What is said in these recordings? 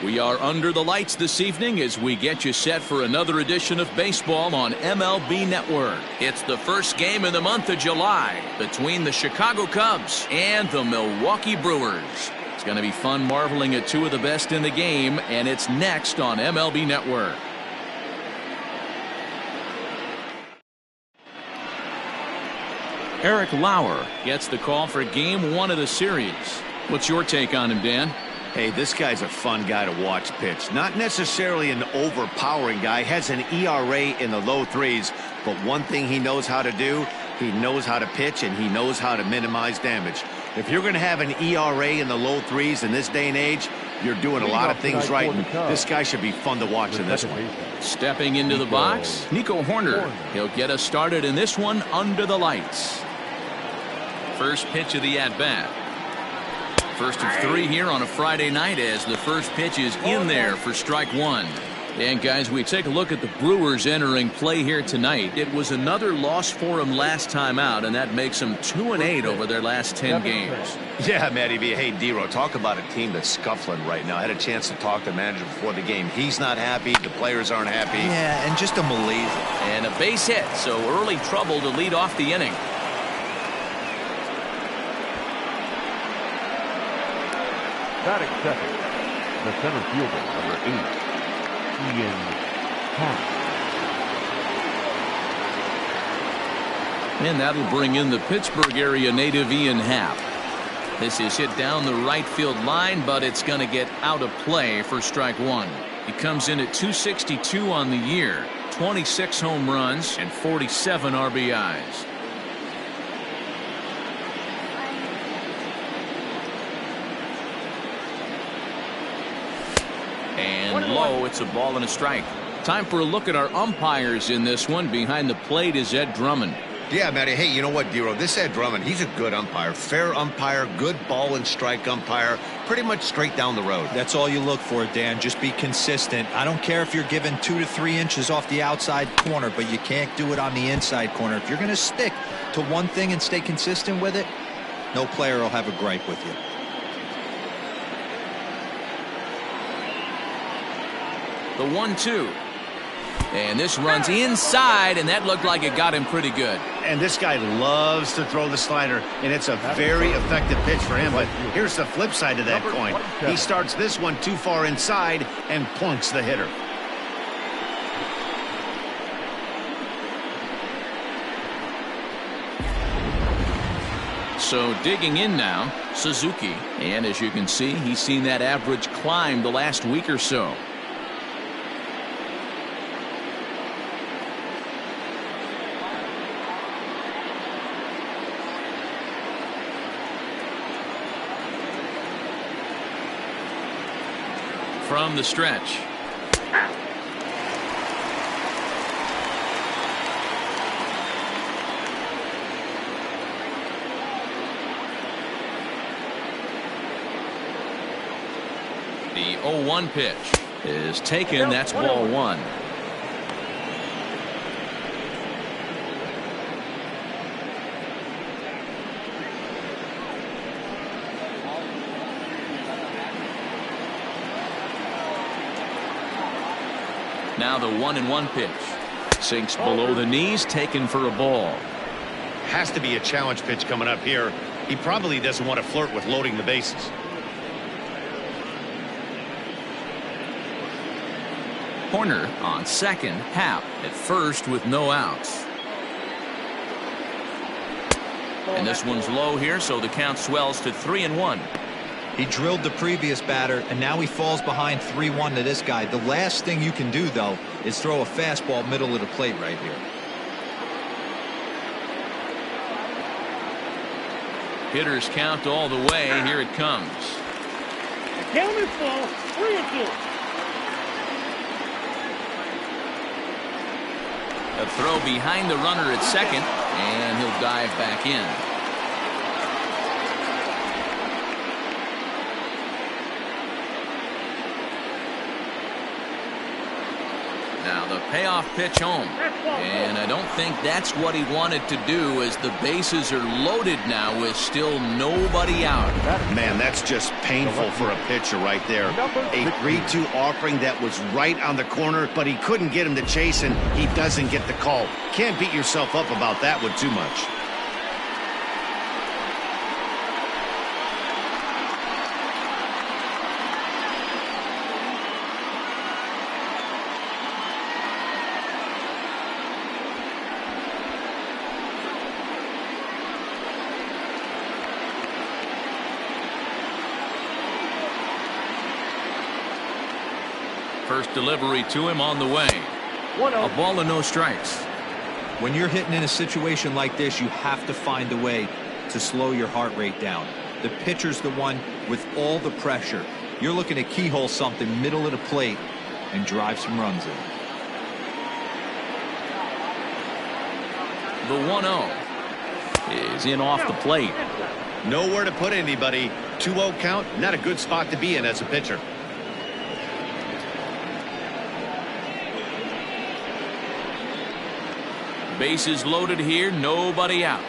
We are under the lights this evening as we get you set for another edition of baseball on MLB Network. It's the first game in the month of July between the Chicago Cubs and the Milwaukee Brewers. It's going to be fun marveling at two of the best in the game, and it's next on MLB Network. Eric Lauer gets the call for game one of the series. What's your take on him, Dan? Hey, this guy's a fun guy to watch pitch. Not necessarily an overpowering guy. Has an ERA in the low threes. But one thing he knows how to do, he knows how to pitch and he knows how to minimize damage. If you're going to have an ERA in the low threes in this day and age, you're doing a lot of things right. And this guy should be fun to watch in this one. Stepping into the box, Nico Hoerner. He'll get us started in this one under the lights. First pitch of the at-bat. First of three here on a Friday night as the first pitch is in there for strike one. And guys, we take a look at the Brewers entering play here tonight. It was another loss for them last time out, and that makes them 2-8 over their last 10 games. Yeah, Matty B. Hey, D-Row, talk about a team that's scuffling right now. I had a chance to talk to the manager before the game. He's not happy. The players aren't happy. Yeah, and just a malaise. And a base hit, so early trouble to lead off the inning. Batting second, the center fielder, number 8, Ian Happ. And that'll bring in the Pittsburgh area native Ian Happ. This is hit down the right field line, but it's going to get out of play for strike one. He comes in at 262 on the year, 26 home runs and 47 RBIs. And low, it's a ball and a strike. Time for a look at our umpires in this one. Behind the plate is Ed Drummond. Yeah, Matty. Hey, you know what, D-Row? This Ed Drummond, he's a good umpire. Fair umpire, good ball and strike umpire. Pretty much straight down the road. That's all you look for, Dan. Just be consistent. I don't care if you're given 2 to 3 inches off the outside corner, but you can't do it on the inside corner. If you're going to stick to one thing and stay consistent with it, no player will have a gripe with you. The 1-2. And this runs inside, and that looked like it got him pretty good. And this guy loves to throw the slider, and it's a very effective pitch for him. But here's the flip side of that coin. He starts this one too far inside and plunks the hitter. So digging in now, Suzuki. And as you can see, he's seen that average climb the last week or so. From the stretch. The 0-1 pitch is taken. That's ball one. Now the 1-1 pitch. Sinks below the knees, taken for a ball. Has to be a challenge pitch coming up here. He probably doesn't want to flirt with loading the bases. Hoerner on second, Happ at first with no outs. And this one's low here, so the count swells to 3-1. He drilled the previous batter, and now he falls behind 3-1 to this guy. The last thing you can do, though, is throw a fastball middle of the plate right here. Hitters count all the way. Here it comes. Count is ball, 3-2. A throw behind the runner at second, and he'll dive back in. Now the payoff pitch home. And I don't think that's what he wanted to do, as the bases are loaded now with still nobody out. Man, that's just painful for a pitcher right there. A 3-2 offering that was right on the corner, but he couldn't get him to chase, and he doesn't get the call. Can't beat yourself up about that one too much. First delivery to him on the way. A ball and no strikes. When you're hitting in a situation like this, you have to find a way to slow your heart rate down. The pitcher's the one with all the pressure. You're looking to keyhole something middle of the plate and drive some runs in. The 1-0 is in off the plate. Nowhere to put anybody. 2-0 count, not a good spot to be in as a pitcher. Bases loaded here, nobody out.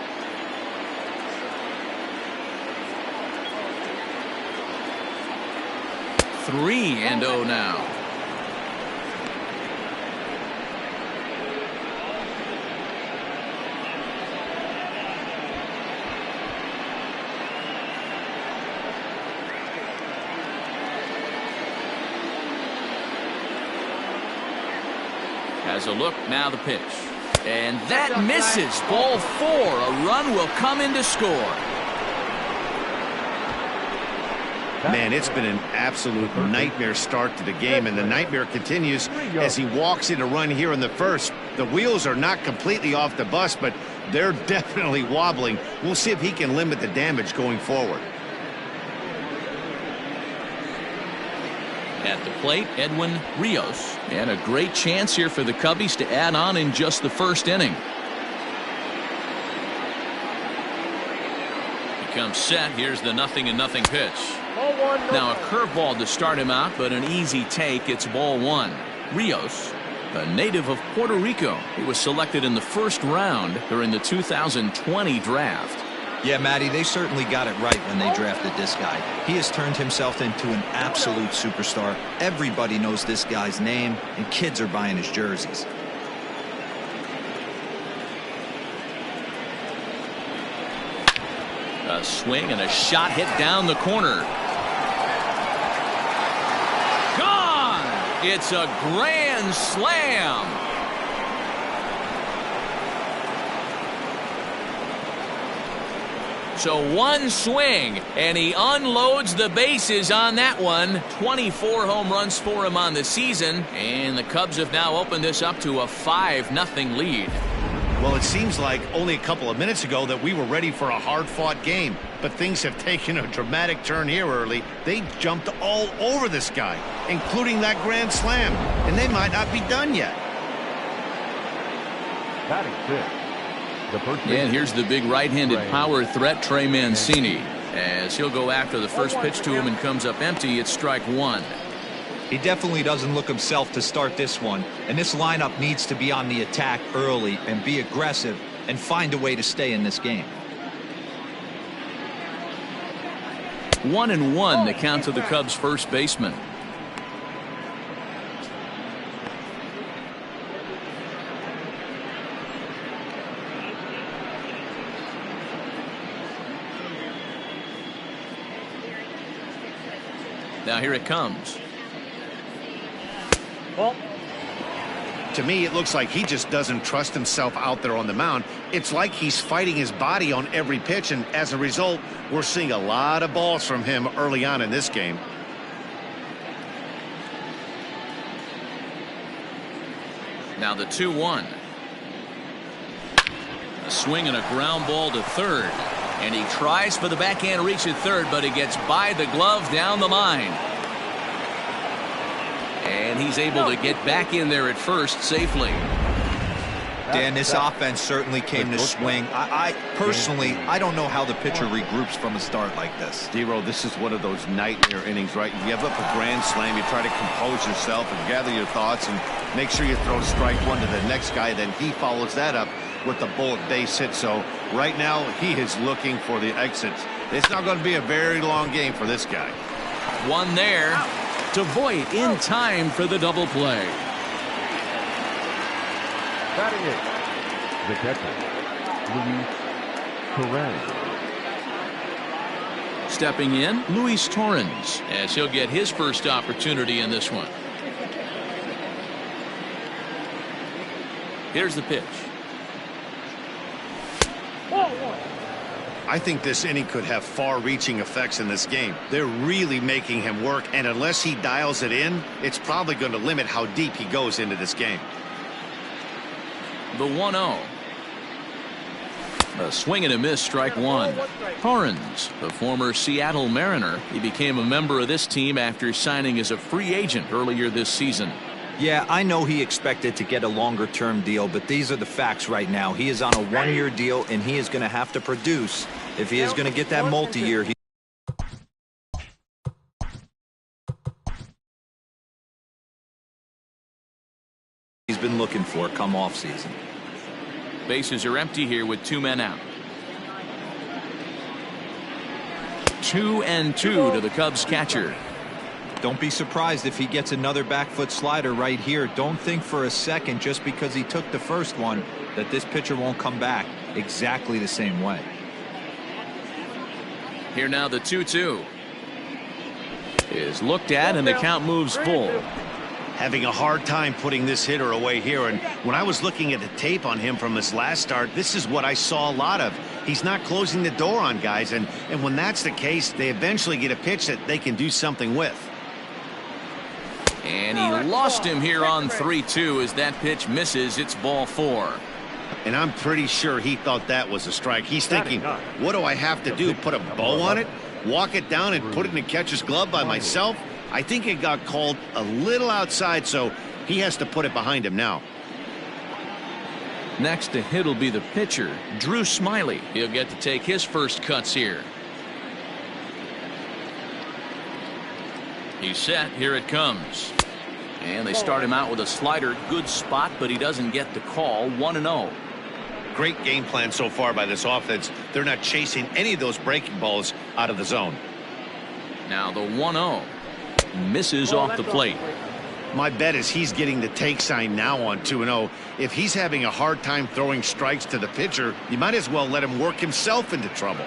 Three and 0 now. Has a look, now the pitch. And that misses. Ball 4. A run will come in to score. Man, it's been an absolute nightmare start to the game, and the nightmare continues as he walks in a run here in the first. The wheels are not completely off the bus, but they're definitely wobbling. We'll see if he can limit the damage going forward. At the plate, Edwin Rios. And a great chance here for the Cubbies to add on in just the first inning. He comes set. Here's the 0-0 pitch. Now a curveball to start him out, but an easy take. It's ball 1. Rios, a native of Puerto Rico. He was selected in the first round during the 2020 draft. Yeah, Matty, they certainly got it right when they drafted this guy. He has turned himself into an absolute superstar. Everybody knows this guy's name, and kids are buying his jerseys. A swing and a shot hit down the corner. Gone! It's a grand slam. So one swing, and he unloads the bases on that one. 24 home runs for him on the season, and the Cubs have now opened this up to a 5-0 lead. Well, it seems like only a couple of minutes ago that we were ready for a hard-fought game, but things have taken a dramatic turn here early. They jumped all over this guy, including that grand slam, and they might not be done yet. Batting fifth. And here's the big right-handed power threat, Trey Mancini, as he'll go after the first pitch to him and comes up empty. It's strike 1. He definitely doesn't look himself to start this one, and this lineup needs to be on the attack early and be aggressive and find a way to stay in this game. 1-1 the count to the Cubs first baseman. Now here it comes. Well, to me, it looks like he just doesn't trust himself out there on the mound. It's like he's fighting his body on every pitch, and as a result, we're seeing a lot of balls from him early on in this game. Now the 2-1. A swing and a ground ball to third. And he tries for the backhand reach at third, but he gets by the glove down the line. And he's able to get back in there at first safely. Dan, this offense certainly came to swing. I personally, I don't know how the pitcher regroups from a start like this. D-Row, this is one of those nightmare innings, right? You give up a grand slam, you try to compose yourself and gather your thoughts, and Make sure you throw strike one to the next guy, then he follows that up with the bullet base hit. So right now he is looking for the exits. It's not going to be a very long game for this guy. One there to Voit in time for the double play. Batting it, the catcher, Luis Torrens. Stepping in, Luis Torrens, as he'll get his first opportunity in this one. Here's the pitch. I think this inning could have far-reaching effects in this game. They're really making him work, and unless he dials it in, it's probably going to limit how deep he goes into this game. The 1-0. A swing and a miss, strike one. Torrens, the former Seattle Mariner, he became a member of this team after signing as a free agent earlier this season. Yeah, I know he expected to get a longer-term deal, but these are the facts right now. He is on a one-year deal, and he is going to have to produce if he is going to get that multi-year. He's been looking for come off season. Bases are empty here with 2 men out. 2-2 to the Cubs catcher. Don't be surprised if he gets another back foot slider right here. Don't think for a second, just because he took the first one, that this pitcher won't come back exactly the same way. Here now the 2-2 is looked at, and the count moves full. Having a hard time putting this hitter away here, and when I was looking at the tape on him from his last start, this is what I saw a lot of. He's not closing the door on guys, and when that's the case, they eventually get a pitch that they can do something with. And he lost him here on 3-2 as that pitch misses. It's ball 4. And I'm pretty sure he thought that was a strike. He's thinking, what do I have to do? Put a bow on it? Walk it down and put it in the catcher's glove by myself? I think it got called a little outside, so he has to put it behind him now. Next to hit will be the pitcher, Drew Smyly. He'll get to take his first cuts here. He's set. Here it comes. And they start him out with a slider. Good spot, but he doesn't get the call. 1-0. Great game plan so far by this offense. They're not chasing any of those breaking balls out of the zone. Now the 1-0 misses off the plate. My bet is he's getting the take sign now on 2-0. If he's having a hard time throwing strikes to the pitcher, you might as well let him work himself into trouble.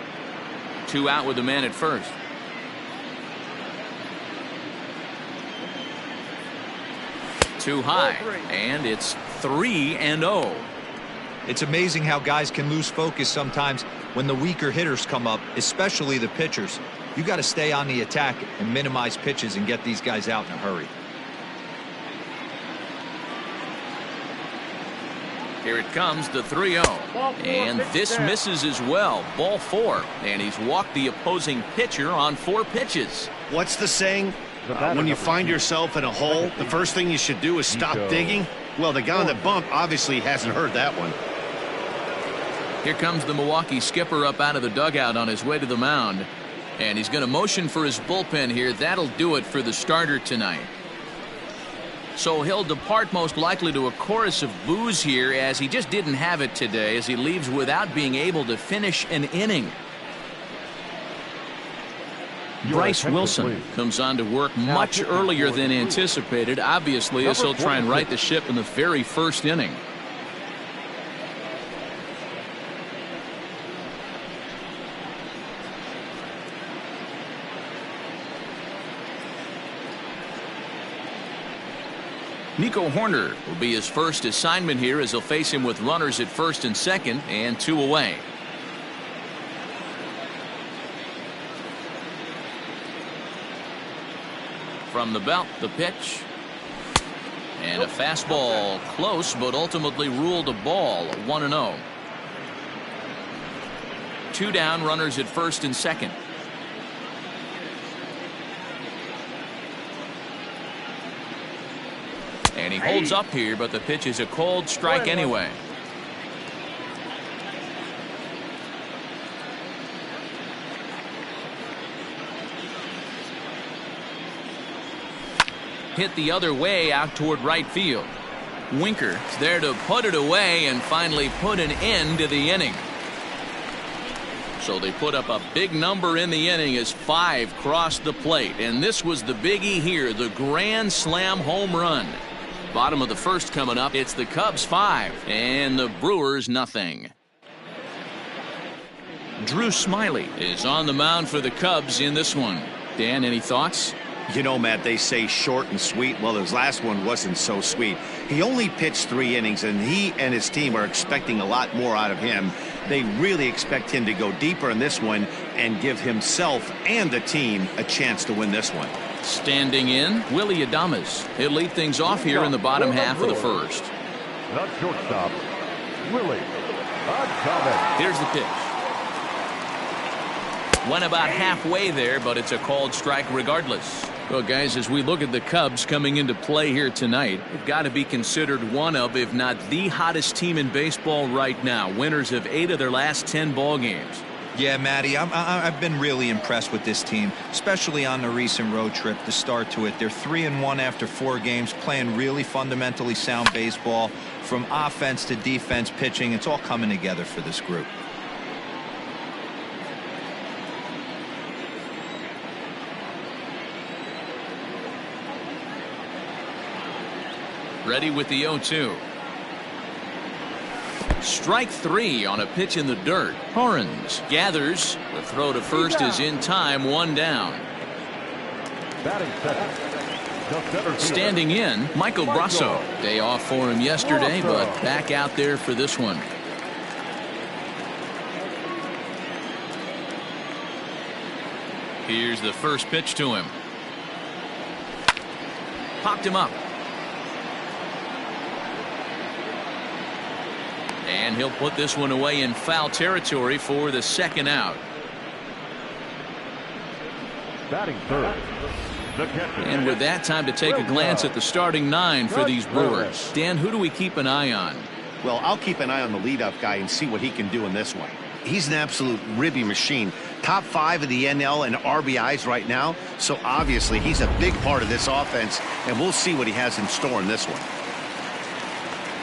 2 out with the man at first. Too high, and it's 3-0. It's amazing how guys can lose focus sometimes when the weaker hitters come up, especially the pitchers. You got to stay on the attack and minimize pitches and get these guys out in a hurry. Here it comes, the 3-0. And this misses as well. Ball 4. And he's walked the opposing pitcher on 4 pitches. What's the saying? When you find yourself in a hole, the first thing you should do is stop digging. Well, the guy on the bump obviously hasn't heard that one. Here comes the Milwaukee skipper up out of the dugout on his way to the mound. And he's going to motion for his bullpen here. That'll do it for the starter tonight. So he'll depart most likely to a chorus of boos here, as he just didn't have it today, as he leaves without being able to finish an inning. Bryce Wilson comes on to work much earlier than anticipated, obviously, as he'll try and right the ship in the very first inning. Nico Horner will be his first assignment here, as he'll face him with runners at first and second and 2 away. From the belt, the pitch. And a fastball close, but ultimately ruled a ball. 1-0. 2 down, runners at first and second. And he holds up here, but the pitch is a cold strike anyway. Hit the other way out toward right field. Winker is there to put it away and finally put an end to the inning. So they put up a big number in the inning as 5 crossed the plate. And this was the biggie here, the grand slam home run. Bottom of the first coming up. It's the Cubs 5 and the Brewers nothing. Drew Smyly is on the mound for the Cubs in this one. Dan, any thoughts? You know, Matt, they say short and sweet. Well, his last one wasn't so sweet. He only pitched 3 innings, and he and his team are expecting a lot more out of him. They really expect him to go deeper in this one and give himself and the team a chance to win this one. Standing in, Willie Adames. He'll lead things off here in the bottom half of the first. The shortstop, Willie Adames. Here's the pitch. Went about halfway there, but it's a called strike regardless. Well, guys, as we look at the Cubs coming into play here tonight, they've got to be considered one of, if not the hottest team in baseball right now. Winners of 8 of their last 10 ball games. Yeah, Matty, I've been really impressed with this team, especially on the recent road trip, the start to it. They're 3-1 after 4 games, playing really fundamentally sound baseball. From offense to defense, pitching, it's all coming together for this group. Ready with the 0-2. Strike 3 on a pitch in the dirt. Horns gathers. The throw to first is in time, 1 down. Batting second. Standing in, Michael Brasso. Day off for him yesterday, but back out there for this one. Here's the first pitch to him. Popped him up. And he'll put this one away in foul territory for the second out. Batting third. The catcher. And with that, time to take a glance at the starting 9 for these Brewers. Dan, who do we keep an eye on? Well, I'll keep an eye on the leadoff guy and see what he can do in this one. He's an absolute ribby machine. Top 5 of the NL and RBIs right now. So obviously he's a big part of this offense, and we'll see what he has in store in this one.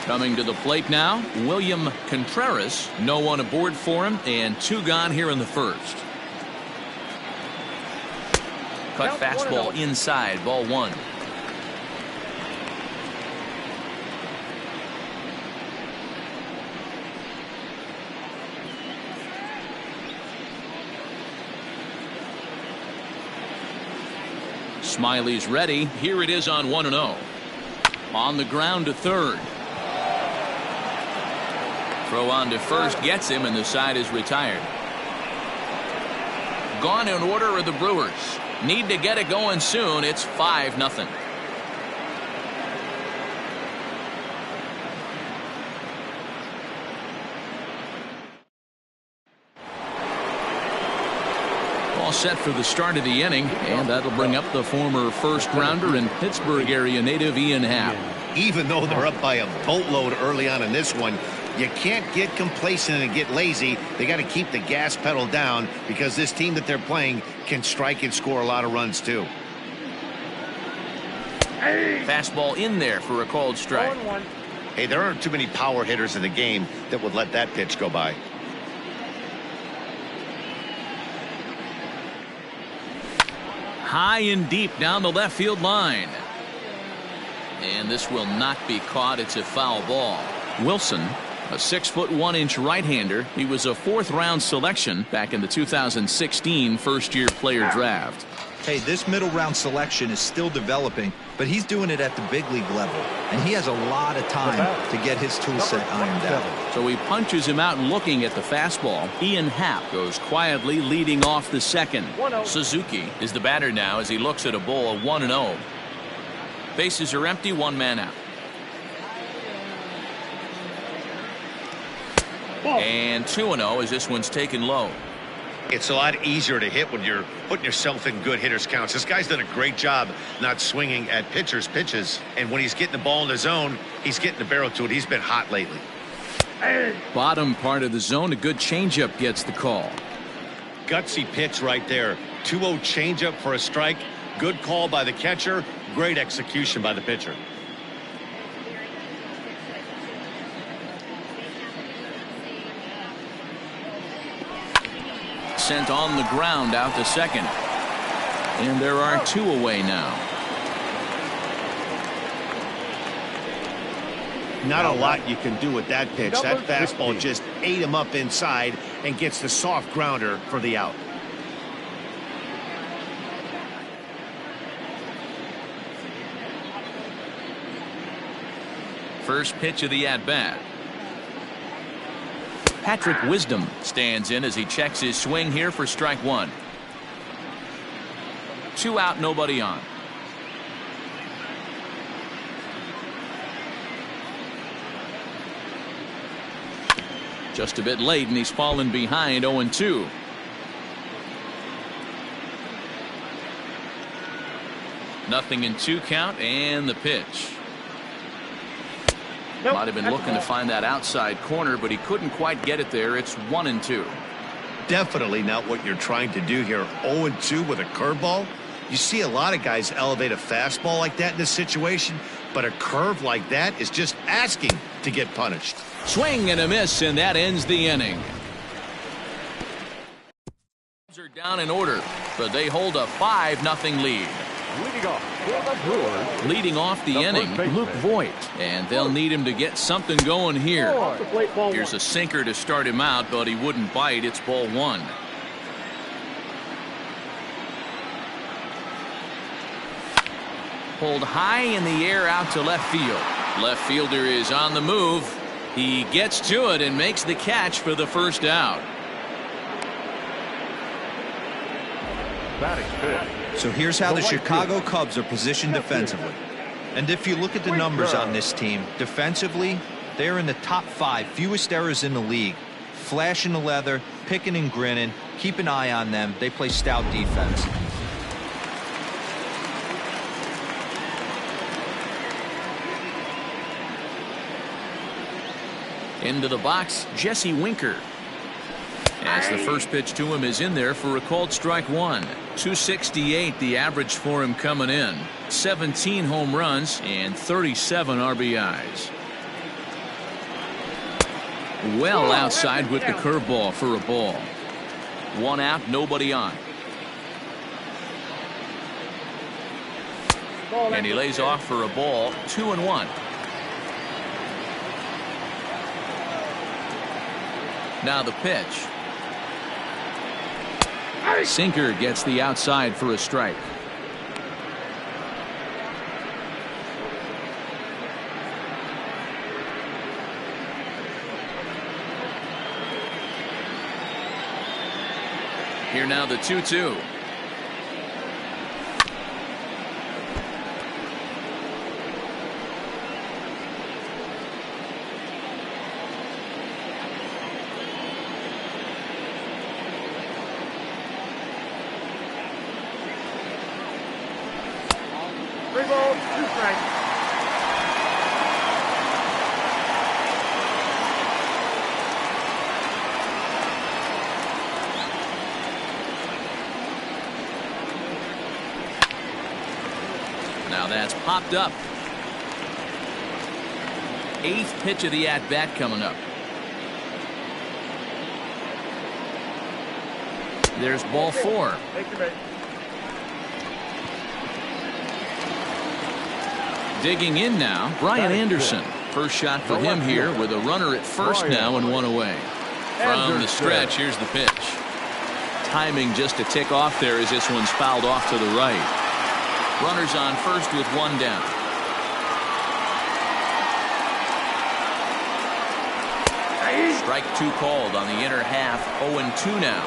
Coming to the plate now, William Contreras. No one aboard for him, and 2 gone here in the first. Cut fastball inside, ball 1. Smyly's ready. Here it is on 1-0. On the ground to third. Throw on to first gets him, and the side is retired. Gone in order are the Brewers. Need to get it going soon. It's 5-0. All set for the start of the inning, and that'll bring up the former first-rounder and Pittsburgh area native Ian Happ. Even though they're up by a boatload early on in this one, you can't get complacent and get lazy. They got to keep the gas pedal down because this team that they're playing can strike and score a lot of runs too. Fastball in there for a called strike. Hey, there aren't too many power hitters in the game that would let that pitch go by. High and deep down the left field line. And this will not be caught. It's a foul ball. Wilson, a 6'1" right-hander. He was a 4th-round selection back in the 2016 first-year player draft. Hey, this middle-round selection is still developing, but he's doing it at the big league level, and he has a lot of time to get his tool set ironed out. So he punches him out looking at the fastball. Ian Happ goes quietly leading off the second. Suzuki is the batter now as he looks at a ball of 1-0. Bases are empty, 1 man out. And 2-0 as this one's taken low. It's a lot easier to hit when you're putting yourself in good hitters counts. This guy's done a great job not swinging at pitchers' pitches. And when he's getting the ball in the zone, he's getting the barrel to it. He's been hot lately. Bottom part of the zone, a good changeup gets the call. Gutsy pitch right there. 2-0 changeup for a strike. Good call by the catcher. Great execution by the pitcher. sent on the ground out to second. And there are 2 away now. Not a lot you can do with that pitch. That fastball just ate him up inside and gets the soft grounder for the out. First pitch of the at-bat. Patrick Wisdom stands in as he checks his swing here for strike 1. 2 out, nobody on. Just a bit late, and he's fallen behind 0-2. Nothing in 2 count, and the pitch. Nope, Might have been looking to find that outside corner, but he couldn't quite get it there. It's 1-2. Definitely not what you're trying to do here. 0-2 with a curveball. You see a lot of guys elevate a fastball like that in this situation, but a curve like that is just asking to get punished. Swing and a miss, and that ends the inning. Cubs are down in order, but they hold a 5-0 lead. Leading off for the Brewers. Leading off the inning, Luke Voigt, and they'll need him to get something going here. Here's a sinker to start him out, but he wouldn't bite. It's ball 1. Pulled high in the air out to left field. Left fielder is on the move. He gets to it and makes the catch for the first out. Batting fifth. So here's how the White Chicago field. Cubs are positioned defensively. And if you look at the numbers on this team, defensively, they're in the top 5 fewest errors in the league. Flashing the leather, picking and grinning, keep an eye on them. They play stout defense. Into the box, Jesse Winker. As the first pitch to him is in there for a called strike 1. 268 the average for him coming in. 17 home runs and 37 RBIs. Well outside with the curveball for a ball. 1 out, nobody on. And he lays off for a ball. 2-1. Now the pitch. Sinker gets the outside for a strike. Here now the 2-2. Now that's popped up. 8th pitch of the at-bat coming up. There's ball 4. Digging in now, Brian Anderson. First shot for him here with a runner at first now and 1 away. From the stretch, here's the pitch. Timing just a tick off there as this one's fouled off to the right. Runners on first with 1 down. Strike 2 called on the inner half. 0-2 now.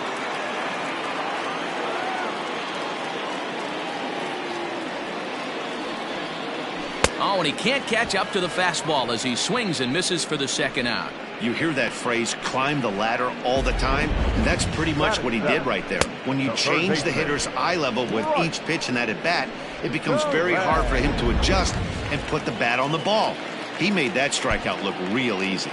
Oh, and he can't catch up to the fastball as he swings and misses for the second out. You hear that phrase, climb the ladder, all the time, and that's pretty much what he did right there. When you change the hitter's eye level with each pitch in that at-bat, it becomes very hard for him to adjust and put the bat on the ball. He made that strikeout look real easy.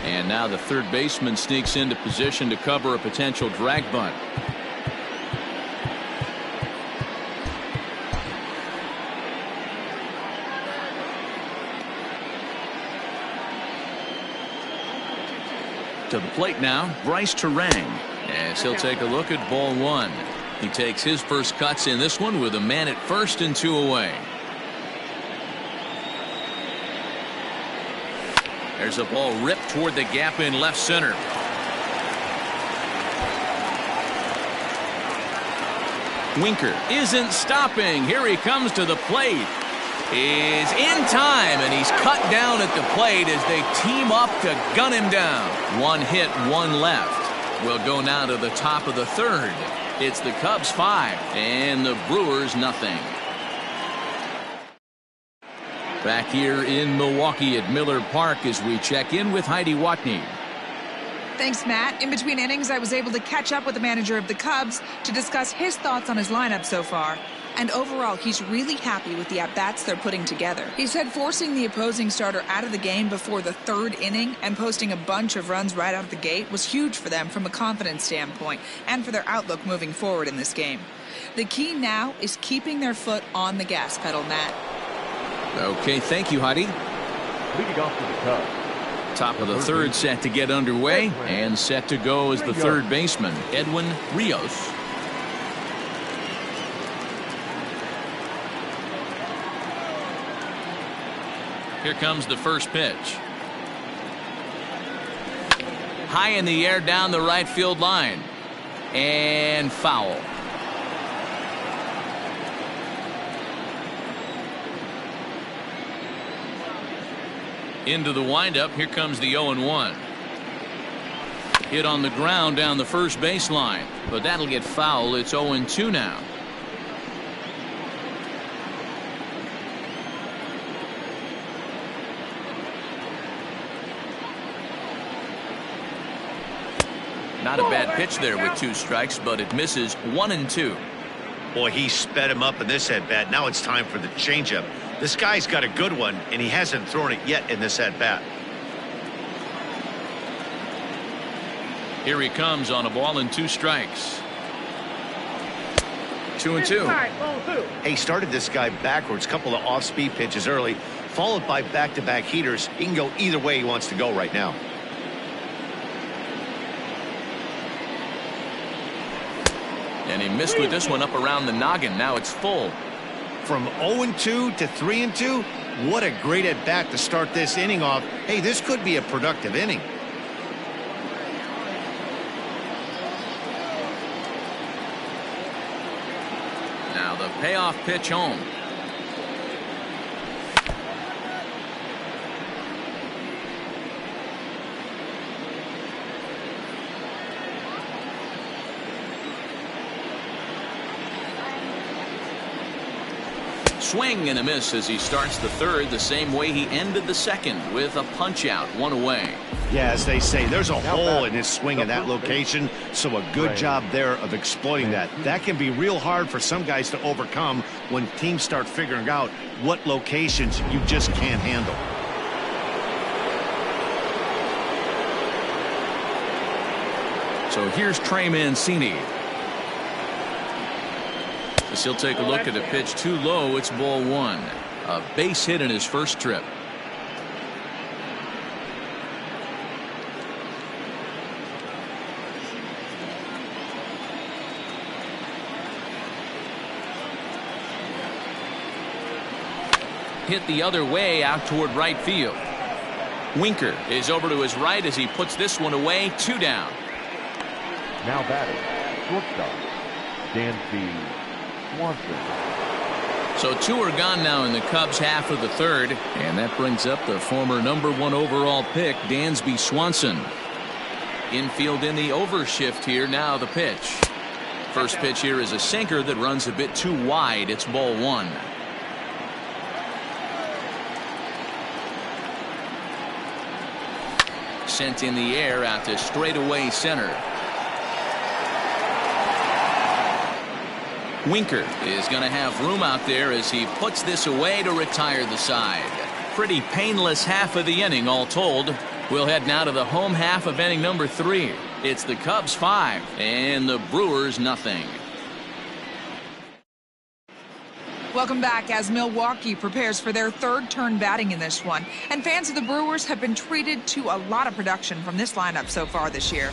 And now the third baseman sneaks into position to cover a potential drag bunt. To the plate now, Bryce Terang, as he'll take a look at ball one. He takes his first cuts in this one with a man at first and 2 away. There's a ball ripped toward the gap in left center. Winker isn't stopping. Here he comes to the plate. Is in time, and he's cut down at the plate as they team up to gun him down. 1 hit, 1 left. We'll go now to the top of the third. It's the Cubs 5 and the Brewers nothing. Back here in Milwaukee at Miller Park as we check in with Heidi Watney. Thanks, Matt. In between innings, I was able to catch up with the manager of the Cubs to discuss his thoughts on his lineup so far. And overall, he's really happy with the at-bats they're putting together. He said forcing the opposing starter out of the game before the 3rd inning and posting a bunch of runs right out of the gate was huge for them from a confidence standpoint and for their outlook moving forward in this game. The key now is keeping their foot on the gas pedal, Matt. Okay, thank you, Heidi. Leading off for the Cubs. Top of the third set to get underway, and set to go is the third baseman, Edwin Rios. Here comes the first pitch. High in the air down the right field line. And foul. Into the windup. Here comes the 0-1. Hit on the ground down the first baseline, but that'll get foul. It's 0-2 now. Not a bad pitch there with 2 strikes, but it misses. 1-2. Boy, he sped him up in this at-bat. Now it's time for the changeup. This guy's got a good one, and he hasn't thrown it yet in this at-bat. Here he comes on a ball and 2 strikes. 2-2. Hey, started this guy backwards. Couple of off-speed pitches early, followed by back-to-back heaters. He can go either way he wants to go right now. And he missed with this one up around the noggin. Now it's full. From 0-2 to 3-2, what a great at-bat to start this inning off. Hey, this could be a productive inning. Now the payoff pitch home. Swing and a miss as he starts the third the same way he ended the second, with a punch out, 1 away. Yeah, as they say, there's a hole in his swing in that location, so a good job there of exploiting that. That can be real hard for some guys to overcome when teams start figuring out what locations you just can't handle. So here's Trey Mancini. As he'll take a look at a pitch too low. It's ball 1. A base hit in his first trip. Hit the other way out toward right field. Winker is over to his right as he puts this one away. 2 down. Now batting, shortstop, Dansby Swanson. So 2 are gone now in the Cubs half of the third, and that brings up the former #1 overall pick, Dansby Swanson. Infield in the overshift here. Now the pitch. First pitch here is a sinker that runs a bit too wide. It's ball 1. Sent in the air out to straightaway center. Winker is going to have room out there as he puts this away to retire the side. Pretty painless half of the inning all told. We'll head now to the home half of inning number 3. It's the Cubs 5 and the Brewers nothing. Welcome back as Milwaukee prepares for their third turn batting in this one. And fans of the Brewers have been treated to a lot of production from this lineup so far this year.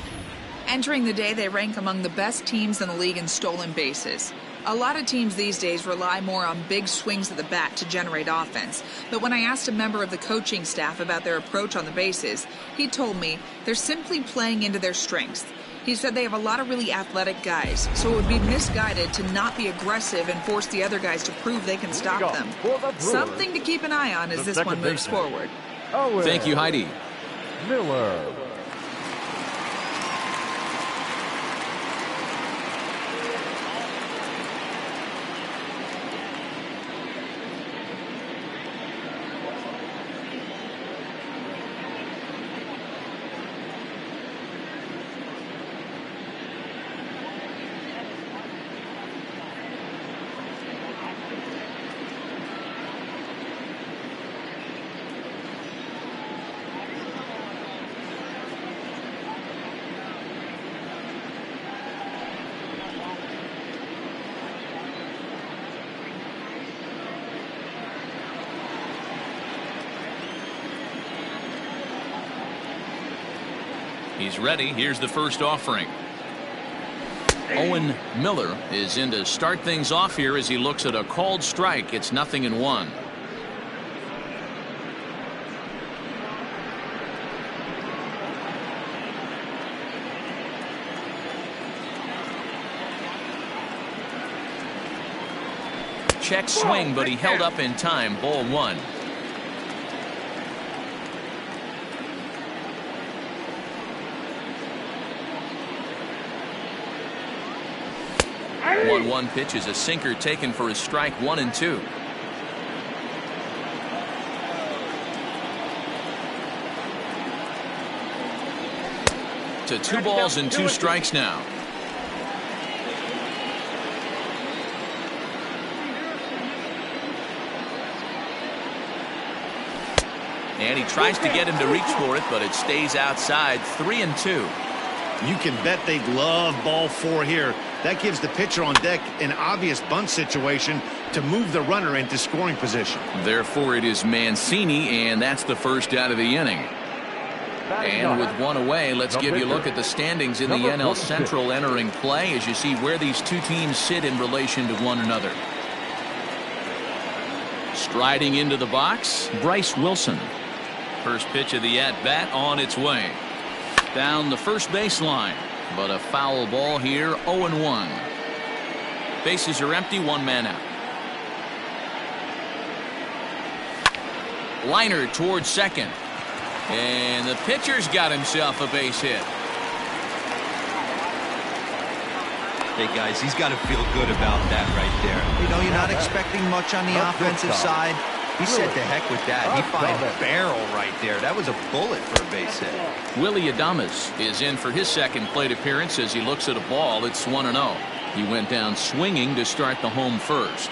Entering the day, they rank among the best teams in the league in stolen bases. A lot of teams these days rely more on big swings of the bat to generate offense. But when I asked a member of the coaching staff about their approach on the bases, he told me they're simply playing into their strengths. He said they have a lot of really athletic guys, so it would be misguided to not be aggressive and force the other guys to prove they can stop them. Something to keep an eye on as this one moves forward. Thank you, Heidi. Miller. He's ready. Here's the first offering. Owen Miller is in to start things off here as he looks at a called strike. It's 0-1. Check swing, but he held up in time. Ball 1. One pitch is a sinker taken for his strike. 1-2. To 2 balls and 2 strikes now. And he tries to get him to reach for it, but it stays outside. 3-2. You can bet they love ball 4 here. That gives the pitcher on deck an obvious bunt situation to move the runner into scoring position. Therefore, it is Mancini, and that's the first out of the inning. And with 1 away, let's give you a look at the standings in the NL Central entering play as you see where these two teams sit in relation to one another. Striding into the box, Bryce Wilson. First pitch of the at-bat on its way. Down the first baseline, but a foul ball here. 0-1. Bases are empty, 1 man out. Liner towards second, and the pitcher's got himself a base hit. Hey guys, he's got to feel good about that right there. You know, you're not expecting much on the offensive side. He said to heck with that. He found a barrel right there. That was a bullet for a base hit. Willie Adames is in for his second plate appearance as he looks at a ball. It's 1-0. He went down swinging to start the home first.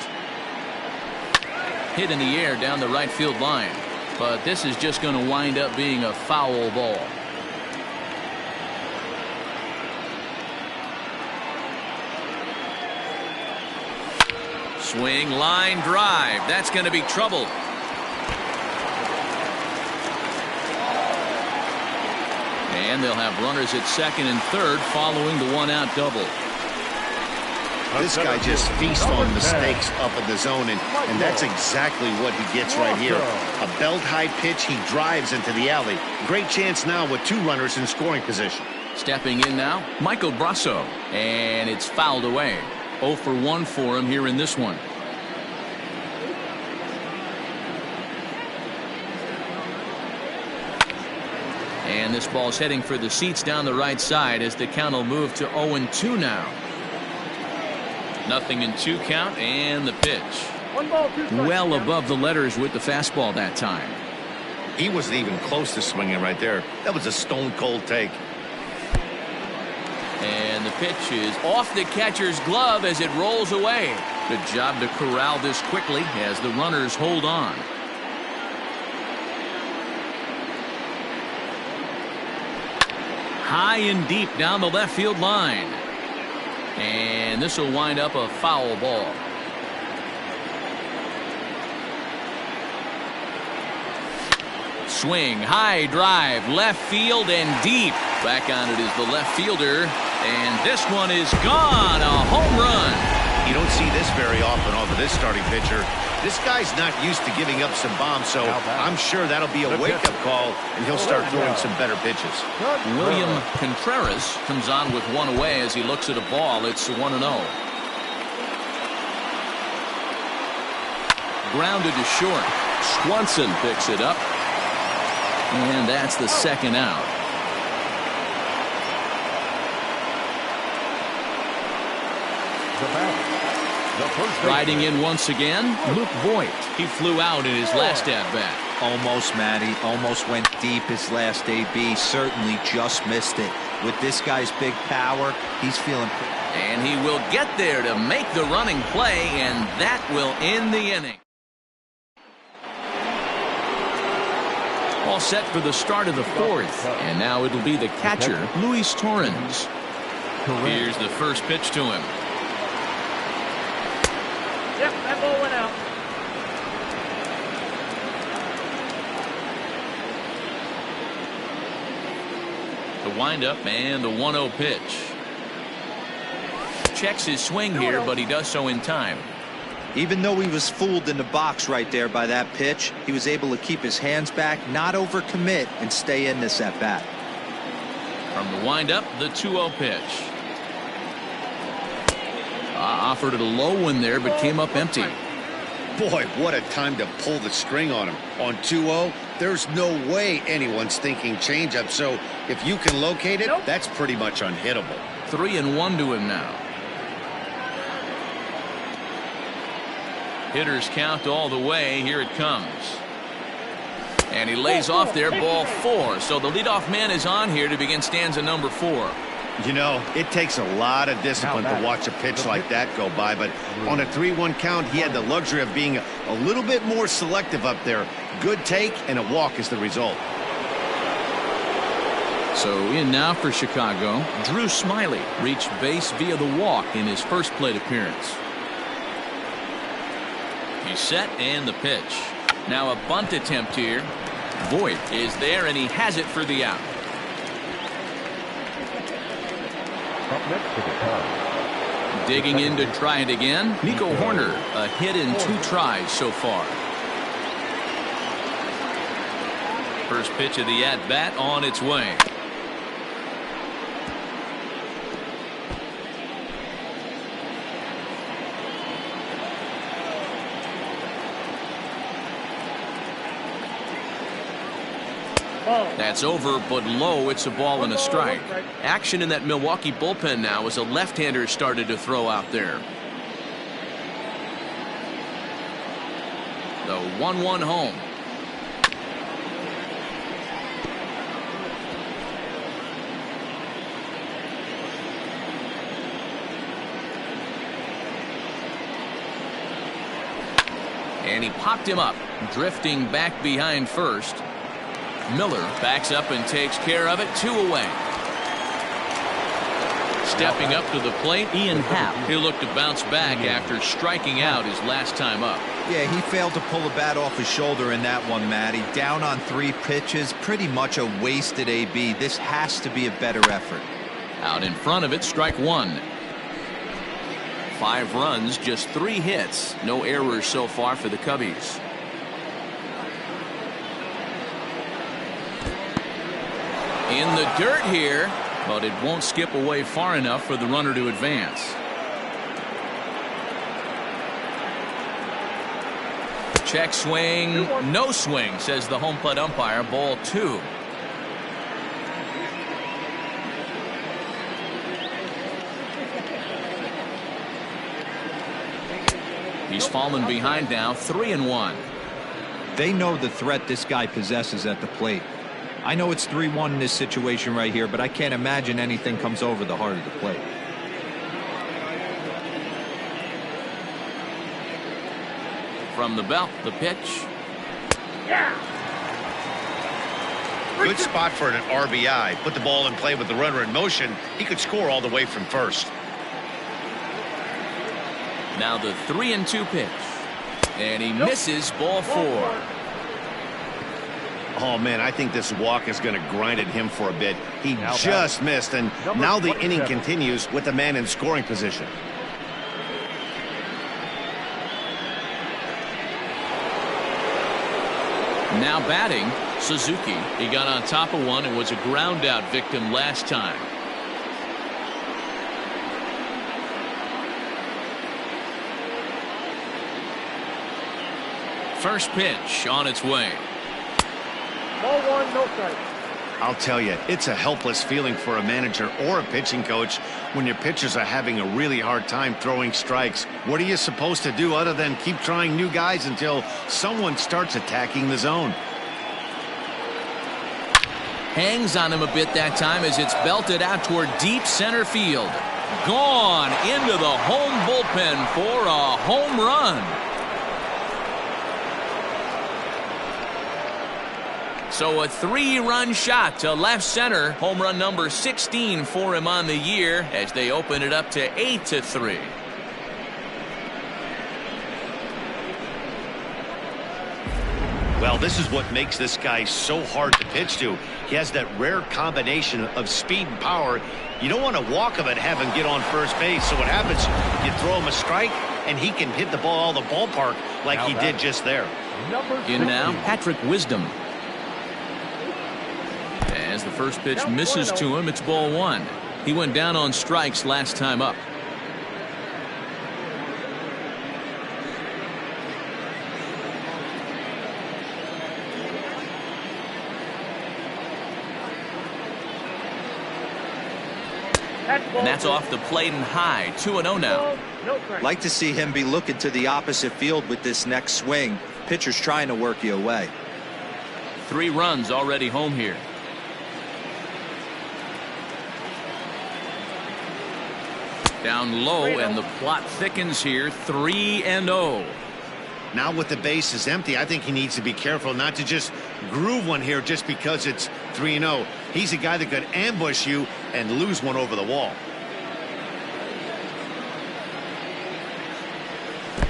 Hit in the air down the right field line, but this is just going to wind up being a foul ball. Swing, line drive. That's going to be trouble. And they'll have runners at second and third following the 1-out double. This guy just feasts on mistakes up in the zone, and that's exactly what he gets right here. A belt-high pitch, he drives into the alley. Great chance now with 2 runners in scoring position. Stepping in now, Michael Brasso, and it's fouled away. 0 for 1 for him here in this one. And this ball's heading for the seats down the right side as the count will move to 0-2 now. 0-2 count, and the pitch. 1 ball, 2 strikes. Well above the letters with the fastball that time. He wasn't even close to swinging right there. That was a stone-cold take. And the pitch is off the catcher's glove as it rolls away. Good job to corral this quickly as the runners hold on. High and deep down the left field line. And this will wind up a foul ball. Swing, high drive, left field and deep. Back on it is the left fielder, and this one is gone. A home run. You don't see this very often off of this starting pitcher. This guy's not used to giving up some bombs, so I'm sure that'll be a wake-up call, and he'll start throwing some better pitches. William Contreras comes on with one away as he looks at a ball. It's 1-0. Grounded to short. Swanson picks it up, and that's the second out. Riding in once again, Luke Voigt. He flew out in his last at-bat. Almost, Matty. Almost went deep his last AB. Certainly just missed it. With this guy's big power, he's feeling. And he will get there to make the running play, and that will end the inning. All set for the start of the fourth, and now it'll be the catcher, Luis Torrens. Here's the first pitch to him. Yep, that ball went out. The windup and the 1-0 pitch. Checks his swing here, but he does so in time. Even though he was fooled in the box right there by that pitch, he was able to keep his hands back, not overcommit, and stay in this at bat. From the windup, the 2-0 pitch. Offered it a low one there, but came up empty. Boy, what a time to pull the string on him. On 2-0, there's no way anyone's thinking changeup, so if you can locate it, that's pretty much unhittable. 3-1 to him now. Hitters count all the way. Here it comes. And he lays off there, ball 4. So the leadoff man is on here to begin stanza number 4. You know, it takes a lot of discipline to watch a pitch like that go by, but on a 3-1 count, he had the luxury of being a little bit more selective up there. Good take, and a walk is the result. So in now for Chicago, Drew Smyly reached base via the walk in his first plate appearance. He's set, and the pitch. Now a bunt attempt here. Voigt is there, and he has it for the out. Up next to the Cubs. Digging in to try it again. Nico Horner, a hit in 2 tries so far. First pitch of the at-bat on its way. That's over, but low. It's a ball and a strike. Action in that Milwaukee bullpen now as a left-hander started to throw out there. The 1-1 home. And he popped him up, drifting back behind first. Miller backs up and takes care of it. 2 away. Stepping up to the plate, Ian Happ. He'll look to bounce back after striking out his last time up. Yeah, he failed to pull the bat off his shoulder in that one, Matty. Down on 3 pitches, pretty much a wasted AB. This has to be a better effort. Out in front of it, strike 1. 5 runs, just 3 hits. No errors so far for the Cubbies. In the dirt here, but it won't skip away far enough for the runner to advance. Check swing, no swing, says the home plate umpire. Ball 2. He's fallen behind now, 3-1. They know the threat this guy possesses at the plate. I know it's 3-1 in this situation right here, but I can't imagine anything comes over the heart of the plate. From the belt, the pitch. Good spot for an RBI. Put the ball in play with the runner in motion. He could score all the way from first. Now the 3-2 pitch. And he misses, ball 4. Oh, man, I think this walk is going to grind at him for a bit. He just missed, and now the inning continues with the man in scoring position. Now batting, Suzuki. He got on top of one and was a ground out victim last time. First pitch on its way. Ball one, no strike. I'll tell you, it's a helpless feeling for a manager or a pitching coach when your pitchers are having a really hard time throwing strikes. What are you supposed to do other than keep trying new guys until someone starts attacking the zone? Hangs on him a bit that time as it's belted out toward deep center field. Gone into the home bullpen for a home run. So a 3-run shot to left center. Home run number 16 for him on the year as they open it up to 8-3. Well, this is what makes this guy so hard to pitch to. He has that rare combination of speed and power. You don't want to walk him and have him get on first base. So what happens, you throw him a strike, and he can hit the ball out of the ballpark like he did just there. In now, Patrick Wisdom. As the first pitch misses to him, it's ball one. He went down on strikes last time up. And that's off the plate and high. 2-0 now. Like to see him be looking to the opposite field with this next swing. Pitcher's trying to work you away. 3 runs already home here. Down low, and the plot thickens here. 3-0. Now with the bases empty, I think he needs to be careful not to just groove one here just because it's 3-0. He's a guy that could ambush you and lose one over the wall.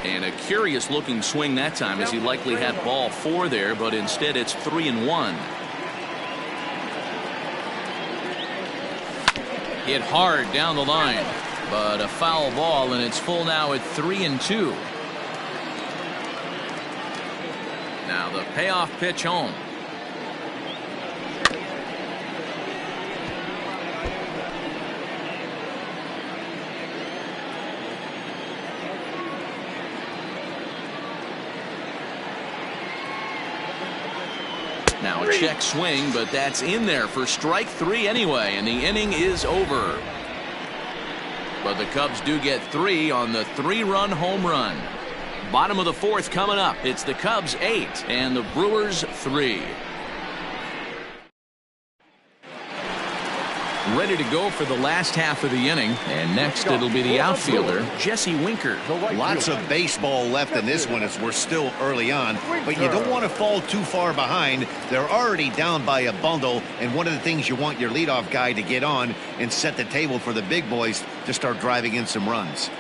And a curious looking swing that time, as he likely had ball 4 there, but instead it's 3-1. Hit hard down the line, but a foul ball, and it's full now at 3-2. Now the payoff pitch home. Now a check swing, but that's in there for strike 3 anyway, and the inning is over. But the Cubs do get 3 on the 3-run home run. Bottom of the 4th coming up. It's the Cubs 8 and the Brewers 3. Ready to go for the last half of the inning, and next it'll be the outfielder, Jesse Winker. Lots of baseball left in this one as we're still early on, but you don't want to fall too far behind. They're already down by a bundle, and one of the things you want your leadoff guy to get on and set the table for the big boys to start driving in some runs.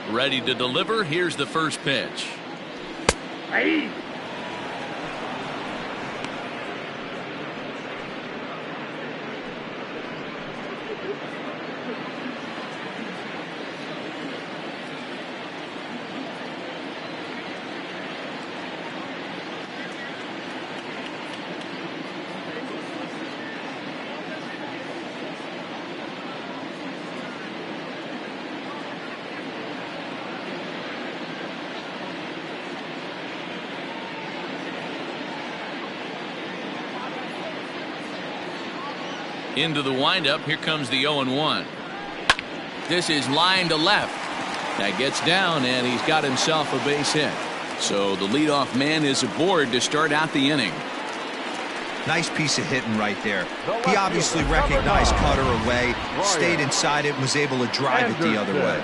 Ready to deliver. Here's the first pitch. Hey. Into the windup. Here comes the 0-1. This is line to left. That gets down, and he's got himself a base hit. So the leadoff man is aboard to start out the inning. Nice piece of hitting right there. He obviously recognized cutter away, stayed inside it, and was able to drive it the other way.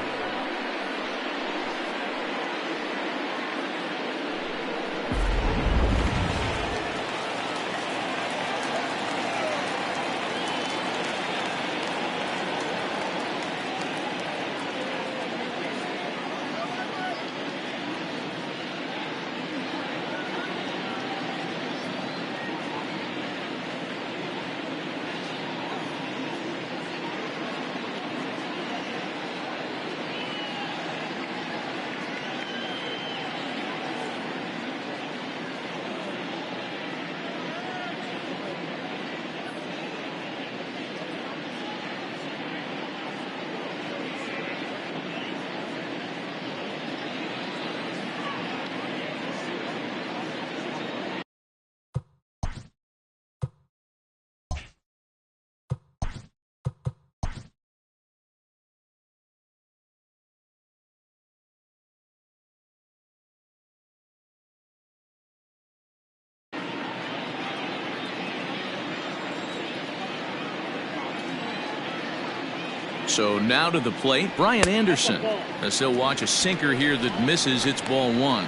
So now to the plate, Brian Anderson, as he'll watch a sinker here that misses. It's ball one.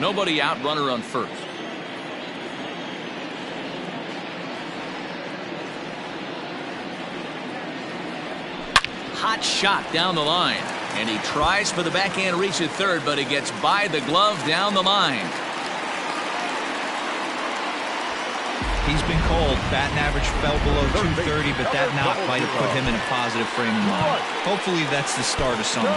Nobody out, runner on first. Hot shot down the line, and he tries for the backhand reach at third, but he gets by the glove down the line. He's been called. Batting average fell below 230, but that knock might have put him in a positive frame of mind. Hopefully that's the start of something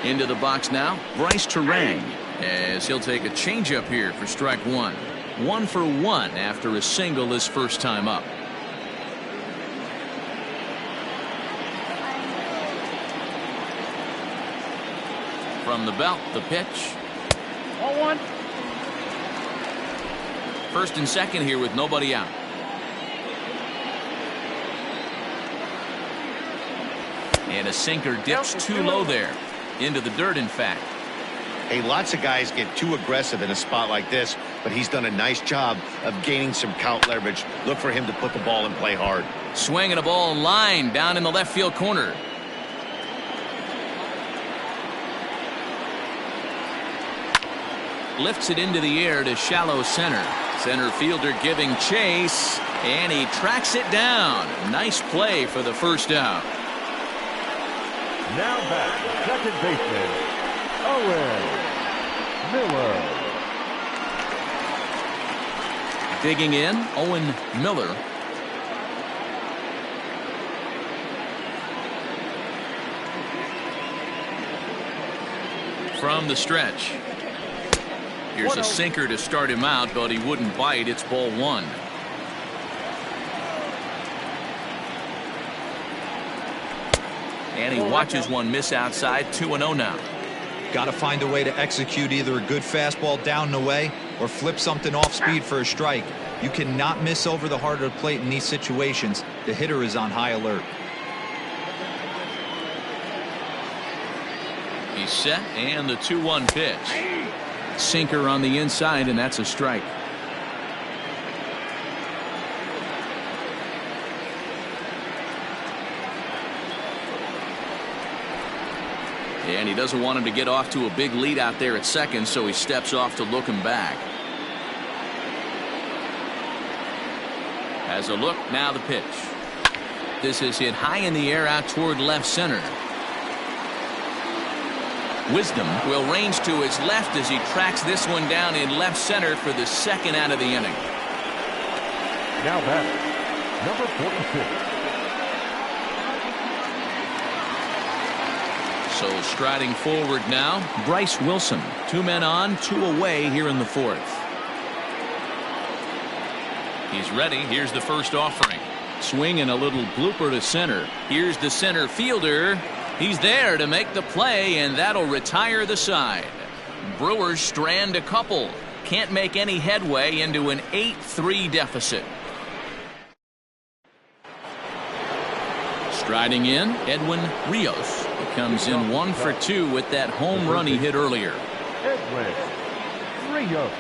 big. Into the box now, Bryce Terang, as he'll take a changeup here for strike one. 1 for 1 after a single his first time up. From the belt, the pitch. 0-1. First and second here with nobody out. And a sinker dips too low there. Into the dirt, in fact. Hey, lots of guys get too aggressive in a spot like this, but he's done a nice job of gaining some count leverage. Look for him to put the ball in play hard. Swinging a ball line down in the left field corner. Lifts it into the air to shallow center. Center fielder giving chase, and he tracks it down. Nice play for the first out. Now back, second baseman, Owen Miller. Digging in, Owen Miller. From the stretch. Here's a sinker to start him out, but he wouldn't bite. It's ball one. And he watches one miss outside. 2-0 now. Got to find a way to execute either a good fastball down and away or flip something off speed for a strike. You cannot miss over the heart of the plate in these situations. The hitter is on high alert. He's set, and the 2-1 pitch. Sinker on the inside, and that's a strike. And he doesn't want him to get off to a big lead out there at second, so he steps off to look him back. Has a look, now the pitch. This is hit high in the air out toward left center. Wisdom will range to his left as he tracks this one down in left center for the second out of the inning. Now back, number 46. So striding forward now, Bryce Wilson. 2 men on, 2 away here in the fourth. He's ready. Here's the first offering. Swing and a little blooper to center. Here's the center fielder. He's there to make the play, and that'll retire the side. Brewers strand a couple. Can't make any headway into an 8-3 deficit. Striding in, Edwin Rios. He comes in 1 for 2 with that home run he hit earlier. Edwin Rios.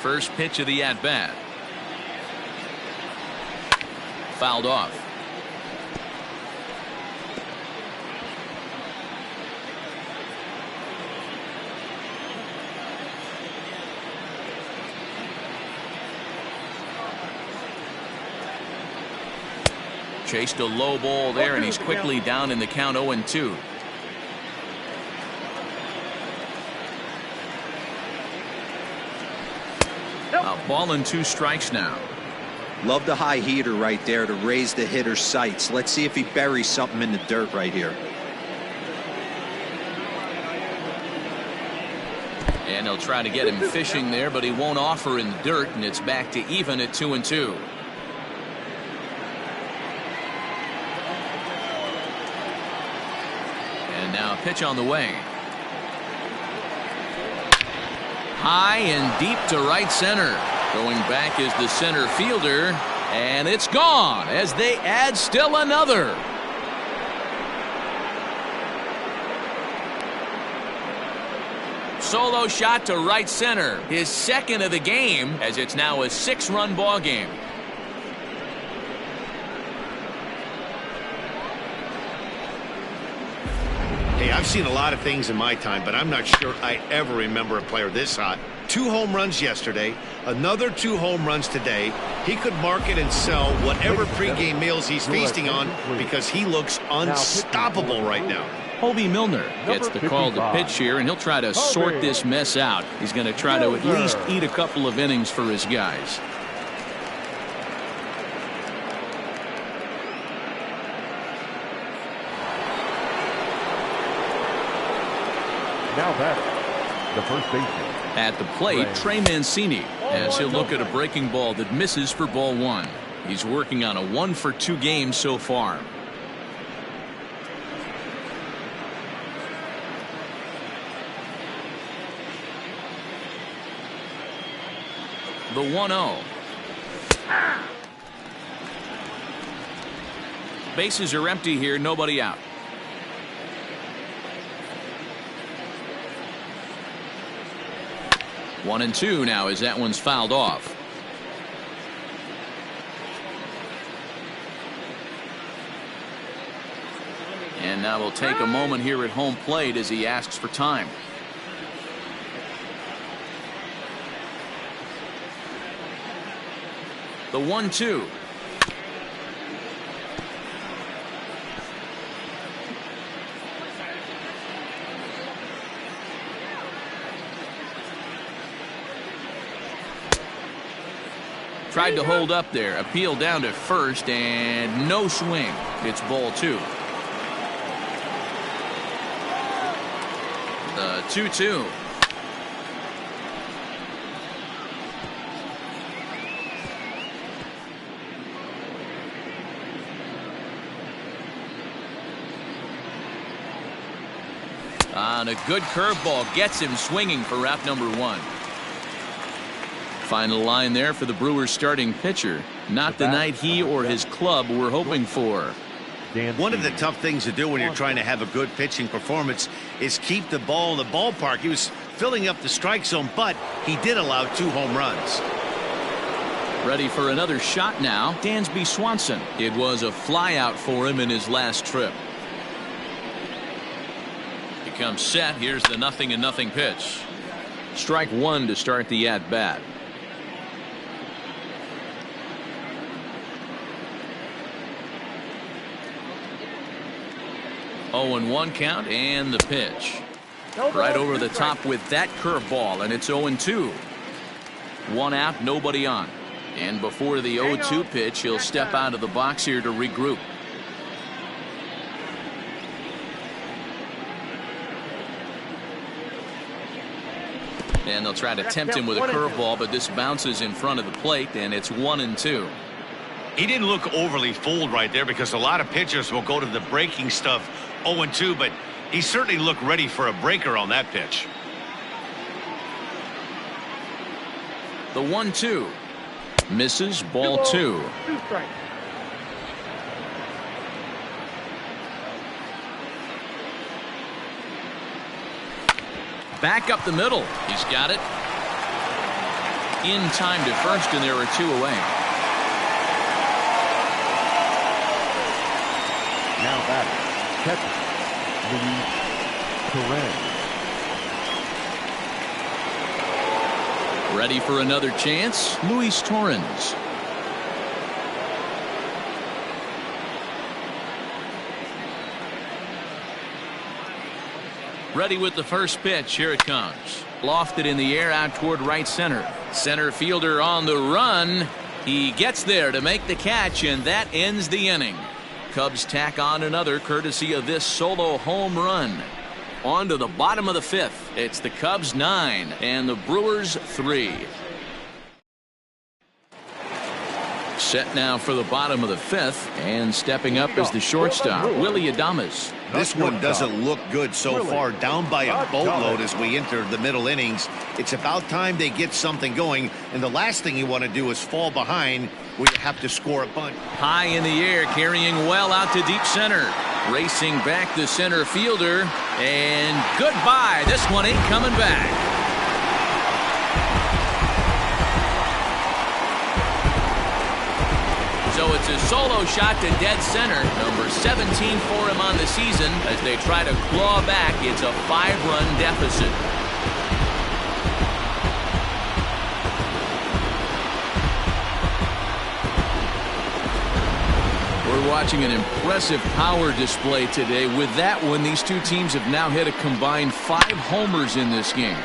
First pitch of the at-bat. Fouled off. Chased a low ball there, and he's quickly down in the count 0-2. A ball and 2 strikes now. Love the high heater right there to raise the hitter's sights. Let's see if he buries something in the dirt right here. And they'll try to get him fishing there, but he won't offer in the dirt, and it's back to even at 2-2. And now a pitch on the way. High and deep to right center. Going back is the center fielder. And it's gone as they add still another. Solo shot to right center. His second of the game, as it's now a 6-run ball game. Hey, I've seen a lot of things in my time, but I'm not sure I ever remember a player this hot. 2 home runs yesterday, another 2 home runs today. He could market and sell whatever pregame meals he's feasting on because he looks unstoppable right now. Hobie Milner gets the call to pitch here, and he'll try to sort this mess out. He's going to try to at least eat a couple of innings for his guys. Now batting, the first baseman. At the plate, Trey Mancini, as he'll look at a breaking ball that misses for ball 1. He's working on a 1-for-2 game so far. The 1-0. Bases are empty here, nobody out. One and 2 now as that one's fouled off. And now we'll take a moment here at home plate as he asks for time. The 1-2. Tried to hold up there. Appeal down to first and no swing. It's ball 2. The 2-2. On a good curveball gets him swinging for out number 1. Final line there for the Brewers starting pitcher. Not the night he or his club were hoping for. One of the tough things to do when you're trying to have a good pitching performance is keep the ball in the ballpark. He was filling up the strike zone, but he did allow 2 home runs. Ready for another shot now, Dansby Swanson. It was a flyout for him in his last trip. He comes set. Here's the 0-0 pitch. Strike 1 to start the at-bat. 0-1 count and the pitch. Right over the top with that curveball, and it's 0-2. 1 out, nobody on. And before the 0-2 pitch, he'll step out of the box here to regroup. And they'll try to tempt him with a curveball, but this bounces in front of the plate, and it's 1-2. He didn't look overly fooled right there because a lot of pitchers will go to the breaking stuff 0-2, but he certainly looked ready for a breaker on that pitch. The 1-2 misses, ball 2. Back up the middle. He's got it. In time to first, and there are 2 away. Now back. Catcher, Luis Torrens. Ready for another chance, Luis Torrens. Ready with the first pitch. Here it comes. Lofted in the air out toward right center. Center fielder on the run. He gets there to make the catch, and that ends the inning. Cubs tack on another courtesy of this solo home run. On to the bottom of the 5th. It's the Cubs 9 and the Brewers 3. Set now for the bottom of the fifth, and stepping up as the shortstop, Willie Adames. This one doesn't look good so far, down by a boatload as we enter the middle innings. It's about time they get something going, and the last thing you want to do is fall behind where you have to score a bunt. High in the air, carrying well out to deep center. Racing back the center fielder, and goodbye. This one ain't coming back. So it's a solo shot to dead center. Number 17 for him on the season. As they try to claw back, it's a 5-run deficit. We're watching an impressive power display today. With that one, these two teams have now hit a combined 5 homers in this game.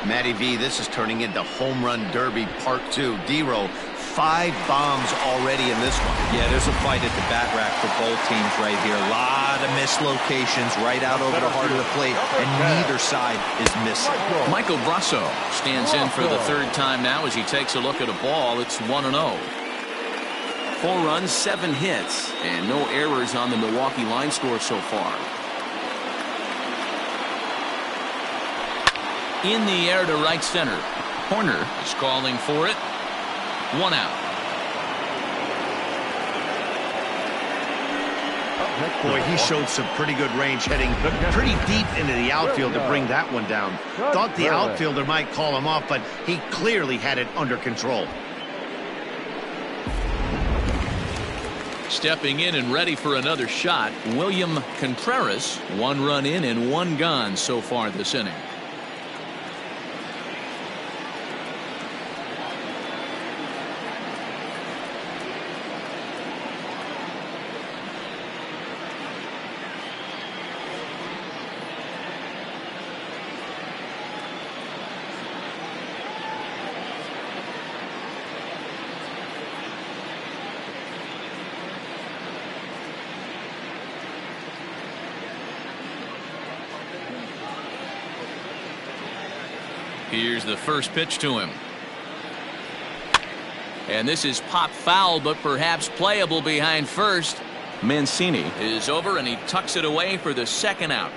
Matty V, this is turning into Home Run Derby Part 2. D-Row, 5 bombs already in this one. Yeah, there's a fight at the bat rack for both teams right here. A lot of missed locations right out over the heart of the plate, and neither side is missing. Michael Brasso stands in for the 3rd time now as he takes a look at a ball. It's 1-0. 4 runs, 7 hits, and no errors on the Milwaukee line score so far. In the air to right center. Horner is calling for it. 1 out. Boy, he showed some pretty good range, heading pretty deep into the outfield to bring that one down. Thought the outfielder might call him off, but he clearly had it under control. Stepping in and ready for another shot, William Contreras. 1 run in and 1 gone so far this inning. Here's the first pitch to him. And this is pop foul, but perhaps playable behind first. Mancini is over, and he tucks it away for the 2nd out.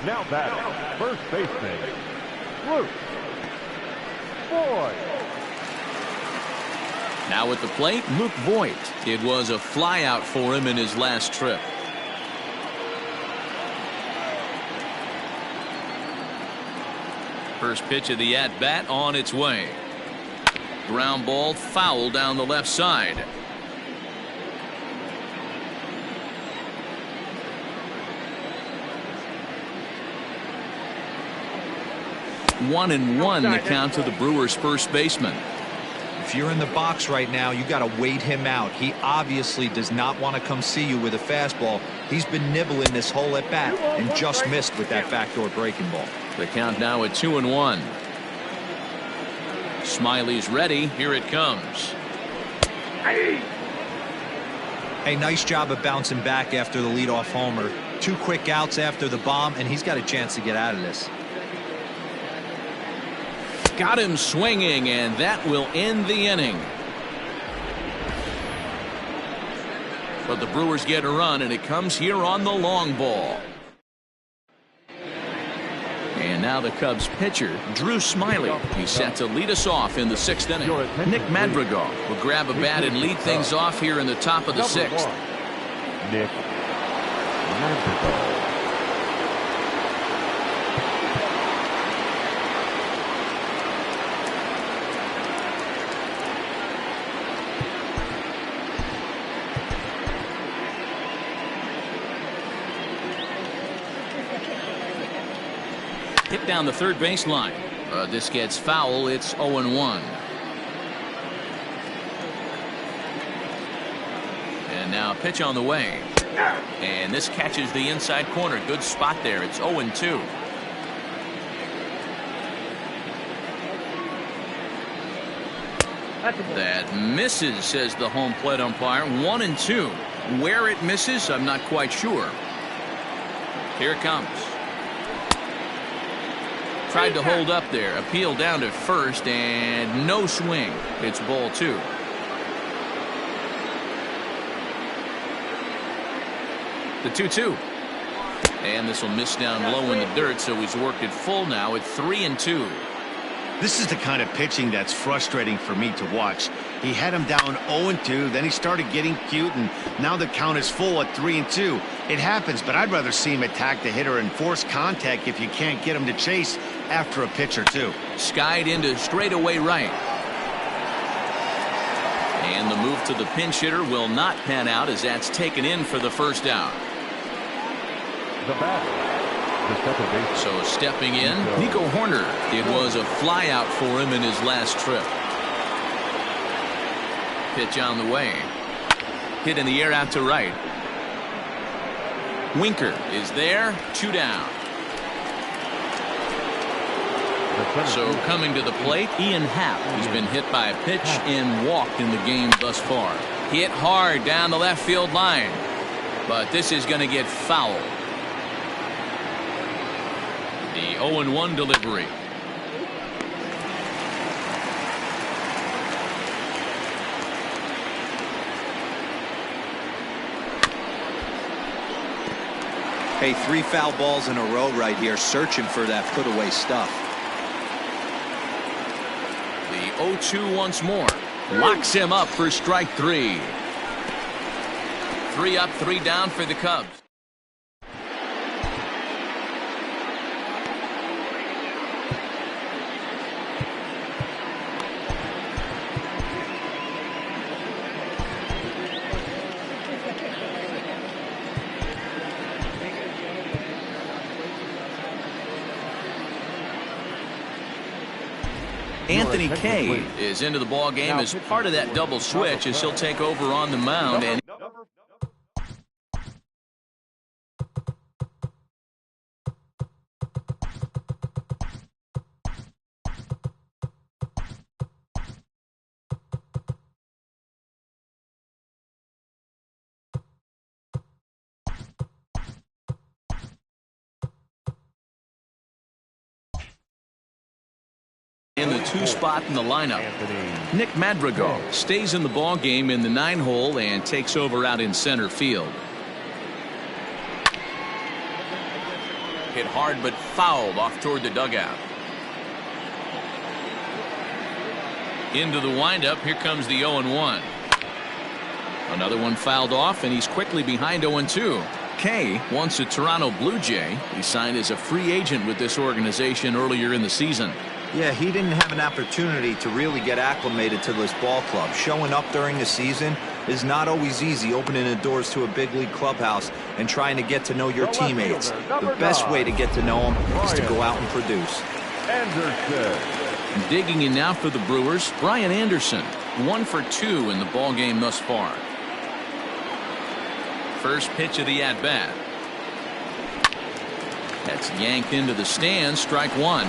Now batting, first baseman, Luke Voigt. Now at the plate, Luke Voigt. It was a flyout for him in his last trip. First pitch of the at-bat on its way. Ground ball foul down the left side. One and one the count to the Brewers' first baseman. If you're in the box right now, you got to wait him out. He obviously does not want to come see you with a fastball. He's been nibbling this whole at bat and just missed with that backdoor breaking ball. The count now at 2-1. Smyly's ready. Here it comes. Hey, nice job of bouncing back after the leadoff homer. 2 quick outs after the bomb, and he's got a chance to get out of this. Got him swinging, and that will end the inning. But the Brewers get a run, and it comes here on the long ball. And now the Cubs pitcher, Drew Smyly. He's set to lead us off in the 6th inning. Nick Madrigal will grab a bat and lead things off here in the top of the 6th. Nick Madrigal. Hit down the third baseline. This gets foul. It's 0-1. And now pitch on the way. And this catches the inside corner. Good spot there. It's 0-2. That misses, says the home plate umpire. 1-2. Where it misses, I'm not quite sure. Here it comes. Tried to hold up there. Appeal down to first, and no swing. It's ball 2. The 2-2. And this will miss down low in the dirt, so he's worked it full now at 3-2. This is the kind of pitching that's frustrating for me to watch. He had him down 0-2, then he started getting cute, and now the count is full at 3-2. It happens, but I'd rather see him attack the hitter and force contact if you can't get him to chase after a pitch or two. Skied into straightaway right. And the move to the pinch hitter will not pan out as that's taken in for the first out. The batter. So stepping in, Nico Horner. It was a fly out for him in his last trip. Pitch on the way. Hit in the air out to right. Winker is there. 2 down. So coming to the plate, Ian Happ. He's been hit by a pitch and walked in the game thus far. Hit hard down the left field line. But this is going to get fouled. The 0-1 delivery. Hey, 3 foul balls in a row right here, searching for that put-away stuff. The 0-2 once more. Locks him up for strike 3. 3 up, 3 down for the Cubs. Anthony Kay is into the ball game as part of that double switch as he'll take over on the mound. And in the 2 spot in the lineup, Nick Madrigal stays in the ball game in the 9-hole and takes over out in center field. Hit hard but fouled off toward the dugout. Into the windup. Here comes the 0-1. Another one fouled off, and he's quickly behind 0-2. Kay, once a Toronto Blue Jay, he signed as a free agent with this organization earlier in the season. Yeah, he didn't have an opportunity to really get acclimated to this ball club. Showing up during the season is not always easy, opening the doors to a big league clubhouse and trying to get to know your teammates. The best way to get to know them is to go out and produce. Anderson. Digging in now for the Brewers, Brian Anderson. 1 for 2 in the ball game thus far. First pitch of the at-bat. That's yanked into the stands. Strike 1.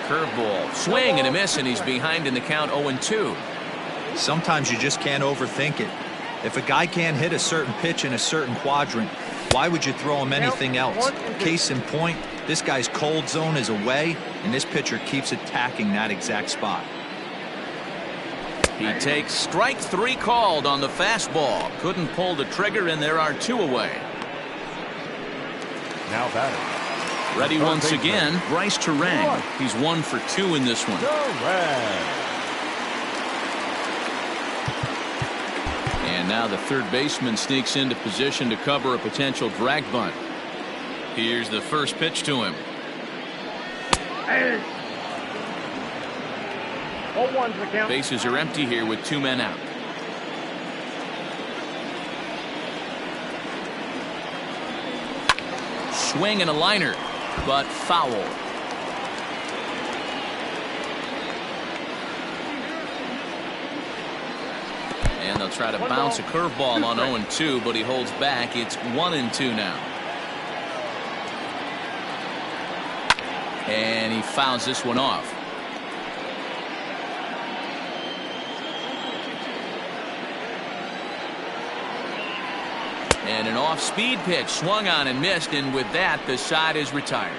Curveball, swing and a miss, and he's behind in the count 0-2. Sometimes you just can't overthink it. If a guy can't hit a certain pitch in a certain quadrant, why would you throw him anything else? Case in point, this guy's cold zone is away, and this pitcher keeps attacking that exact spot. He takes strike 3 called on the fastball. Couldn't pull the trigger, and there are 2 away. Now batter. Ready once again, Bryce Turang. He's 1 for 2 in this one. And now the third baseman sneaks into position to cover a potential drag bunt. Here's the first pitch to him. Bases are empty here with 2 men out. Swing and a liner, but foul. And they'll try to bounce a curveball on 0-2, but he holds back. It's 1-2 now. And he fouls this one off. And an off-speed pitch swung on and missed, and with that, the side is retired.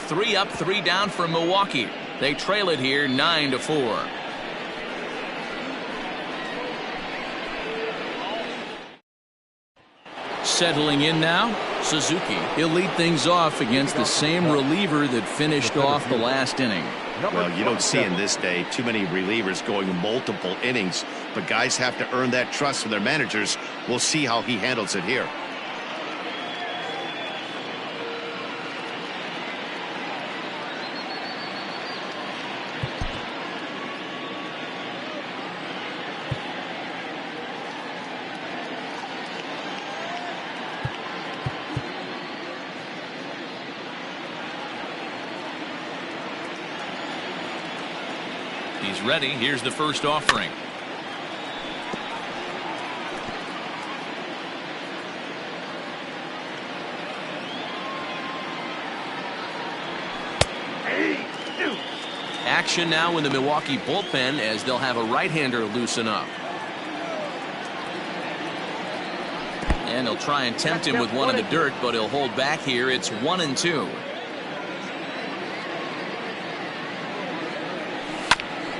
3 up, 3 down for Milwaukee. They trail it here 9-4. Settling in now, Suzuki. He'll lead things off against the same reliever that finished off the last inning. Well, you don't see in this day too many relievers going multiple innings, but guys have to earn that trust from their managers. We'll see how he handles it here. He's ready. Here's the first offering. Action now in the Milwaukee bullpen as they'll have a right-hander loosen up. And they'll try and tempt him with one in the dirt, but he'll hold back here. It's 1-2.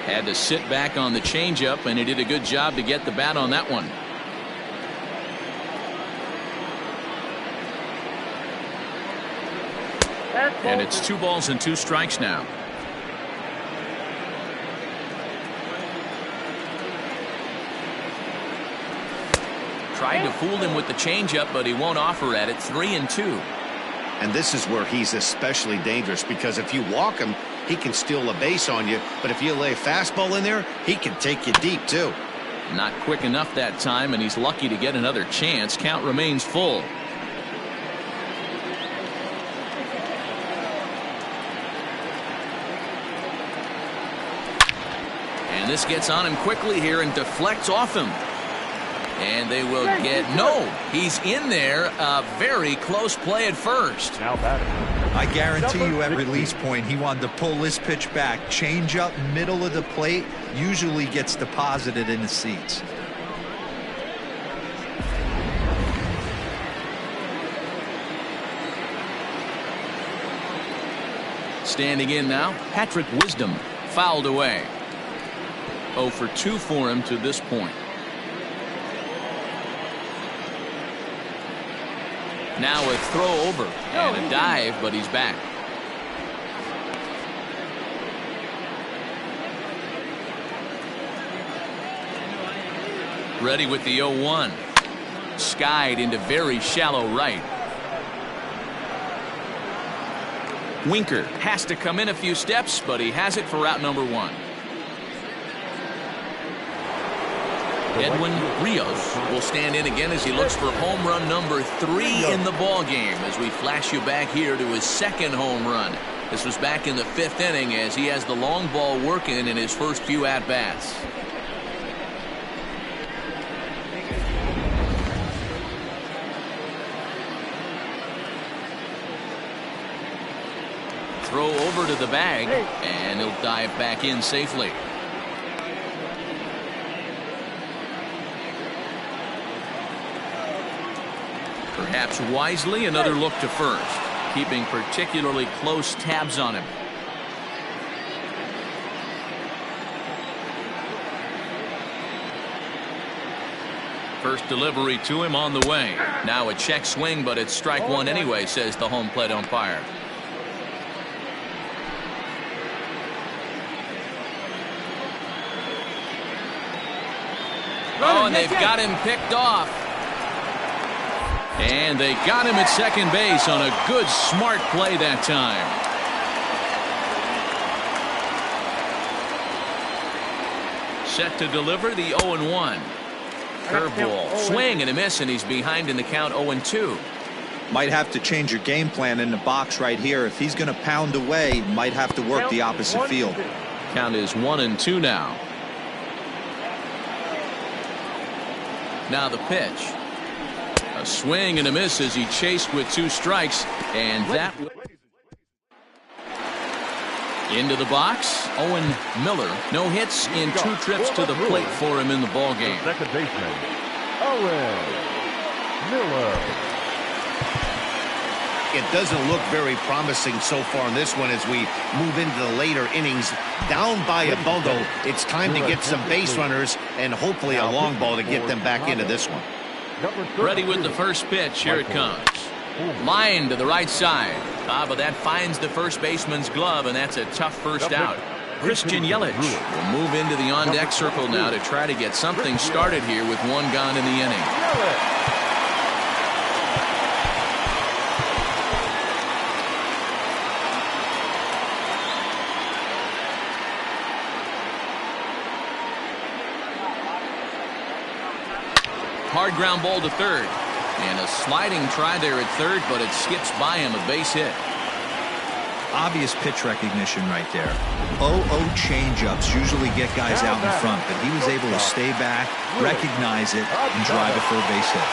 Had to sit back on the changeup, and he did a good job to get the bat on that one. And it's 2 balls and 2 strikes now. Tried to fool him with the changeup, but he won't offer at it. 3-2. And this is where he's especially dangerous, because if you walk him, he can steal a base on you, but if you lay a fastball in there, he can take you deep too. Not quick enough that time, and he's lucky to get another chance. Count remains full. And this gets on him quickly here and deflects off him. And they will get, no, he's in there. A very close play at first. Now batting. I guarantee you at release point he wanted to pull this pitch back. Change up middle of the plate usually gets deposited in the seats. Standing in now, Patrick Wisdom. Fouled away. 0 for 2 for him to this point. Now a throw over and a dive, but he's back. Ready with the 0-1. Skied into very shallow right. Winker has to come in a few steps, but he has it for out number 1. Edwin Rios will stand in again as he looks for home run number 3 in the ball game, as we flash you back here to his 2nd home run. This was back in the 5th inning as he has the long ball working in his first few at-bats. Throw over to the bag, and he'll dive back in safely. Perhaps wisely, another look to first, keeping particularly close tabs on him. First delivery to him on the way. Now a check swing, but it's strike 1 anyway, says the home plate umpire. Oh, and they've got him picked off. And they got him at second base on a good, smart play that time. Set to deliver the 0-1. Curveball, swing and a miss, and he's behind in the count 0-2. Might have to change your game plan in the box right here. If he's going to pound away, might have to work the opposite field. Count is 1-2 now. Now the pitch. A swing and a miss as he chased with 2 strikes, and that into the box. Owen Miller, no hits in 2 trips to the plate for him in the ball game. Second baseman, Owen Miller. It doesn't look very promising so far in this one as we move into the later innings. Down by a bundle, it's time to get some base runners and hopefully a long ball to get them back into this one. Ready with the first pitch. Here it comes. Line to the right side. But that finds the first baseman's glove, and that's a tough first out. Christian Yelich will move into the on-deck circle now to try to get something started here with one gone in the inning. Hard ground ball to third. And a sliding try there at third, but it skips by him, a base hit. Obvious pitch recognition right there. 0-0 changeups usually get guys out in front, but he was able to stay back, recognize it, and drive it for a base hit.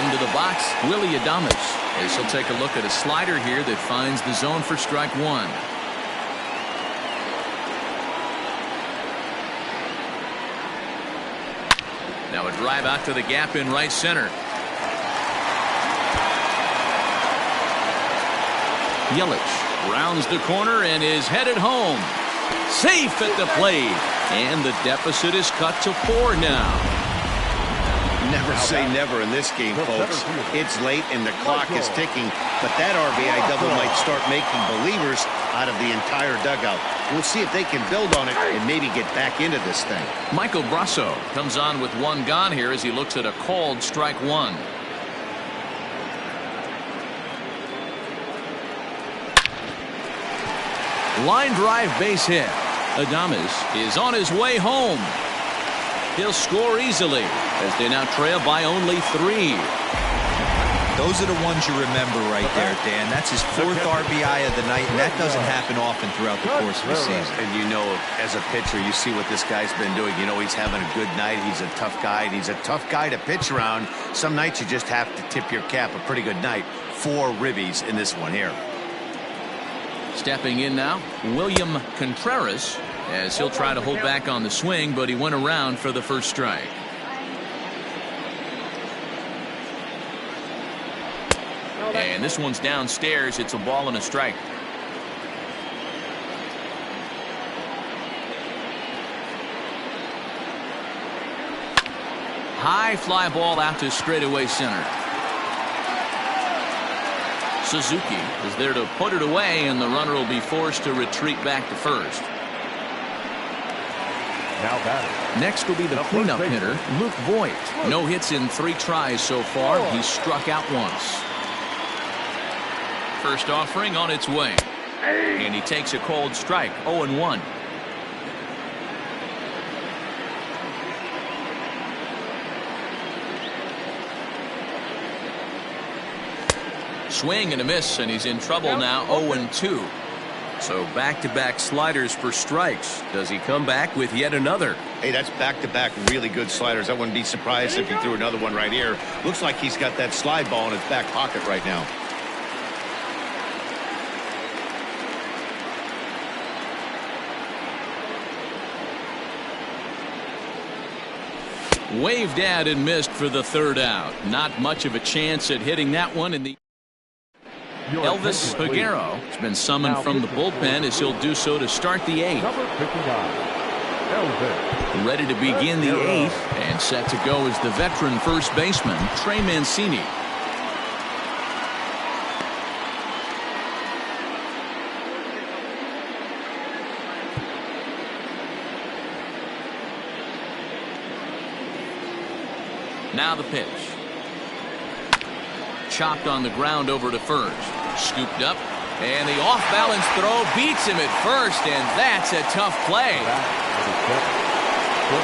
Into the box, Willie Adames, as he'll take a look at a slider here that finds the zone for strike one. Now a drive out to the gap in right center. Yelich rounds the corner and is headed home. Safe at the plate. And the deficit is cut to 4 now. Never say never in this game, folks. It's late and the clock is ticking, but that RBI double might start making believers out of the entire dugout. We'll see if they can build on it and maybe get back into this thing. Michael Brasso comes on with one gone here as he looks at a called strike one. Line drive base hit. Adames is on his way home. He'll score easily as they now trail by only 3. Those are the ones you remember right there, Dan. That's his 4th RBI of the night, and that doesn't happen often throughout the course of the season. And you know, as a pitcher, you see what this guy's been doing. You know, he's having a good night. He's a tough guy, and he's a tough guy to pitch around. Some nights you just have to tip your cap. A pretty good night. 4 ribbies in this one here. Stepping in now, William Contreras, as he'll try to hold back on the swing, but he went around for the first strike. And this one's downstairs. It's a ball and a strike. High fly ball out to straightaway center. Suzuki is there to put it away, and the runner will be forced to retreat back to first. Next will be the cleanup hitter, Luke Voigt. No hits in 3 tries so far. He's struck out once. First offering on its way. And he takes a cold strike, 0-1. Swing and a miss, and he's in trouble now, 0-2. So back-to-back sliders for strikes. Does he come back with yet another? Hey, that's back-to-back really good sliders. I wouldn't be surprised if he threw another one right here. Looks like he's got that slide ball in his back pocket right now. Waved at and missed for the 3rd out. Not much of a chance at hitting that one in the... Elvis Peguero has been summoned from the bullpen as he'll do so to start the 8th. Ready to begin the 8th and set to go is the veteran first baseman, Trey Mancini. Now the pitch. Chopped on the ground over to first. Scooped up, and the off-balance throw beats him at first, and that's a tough play.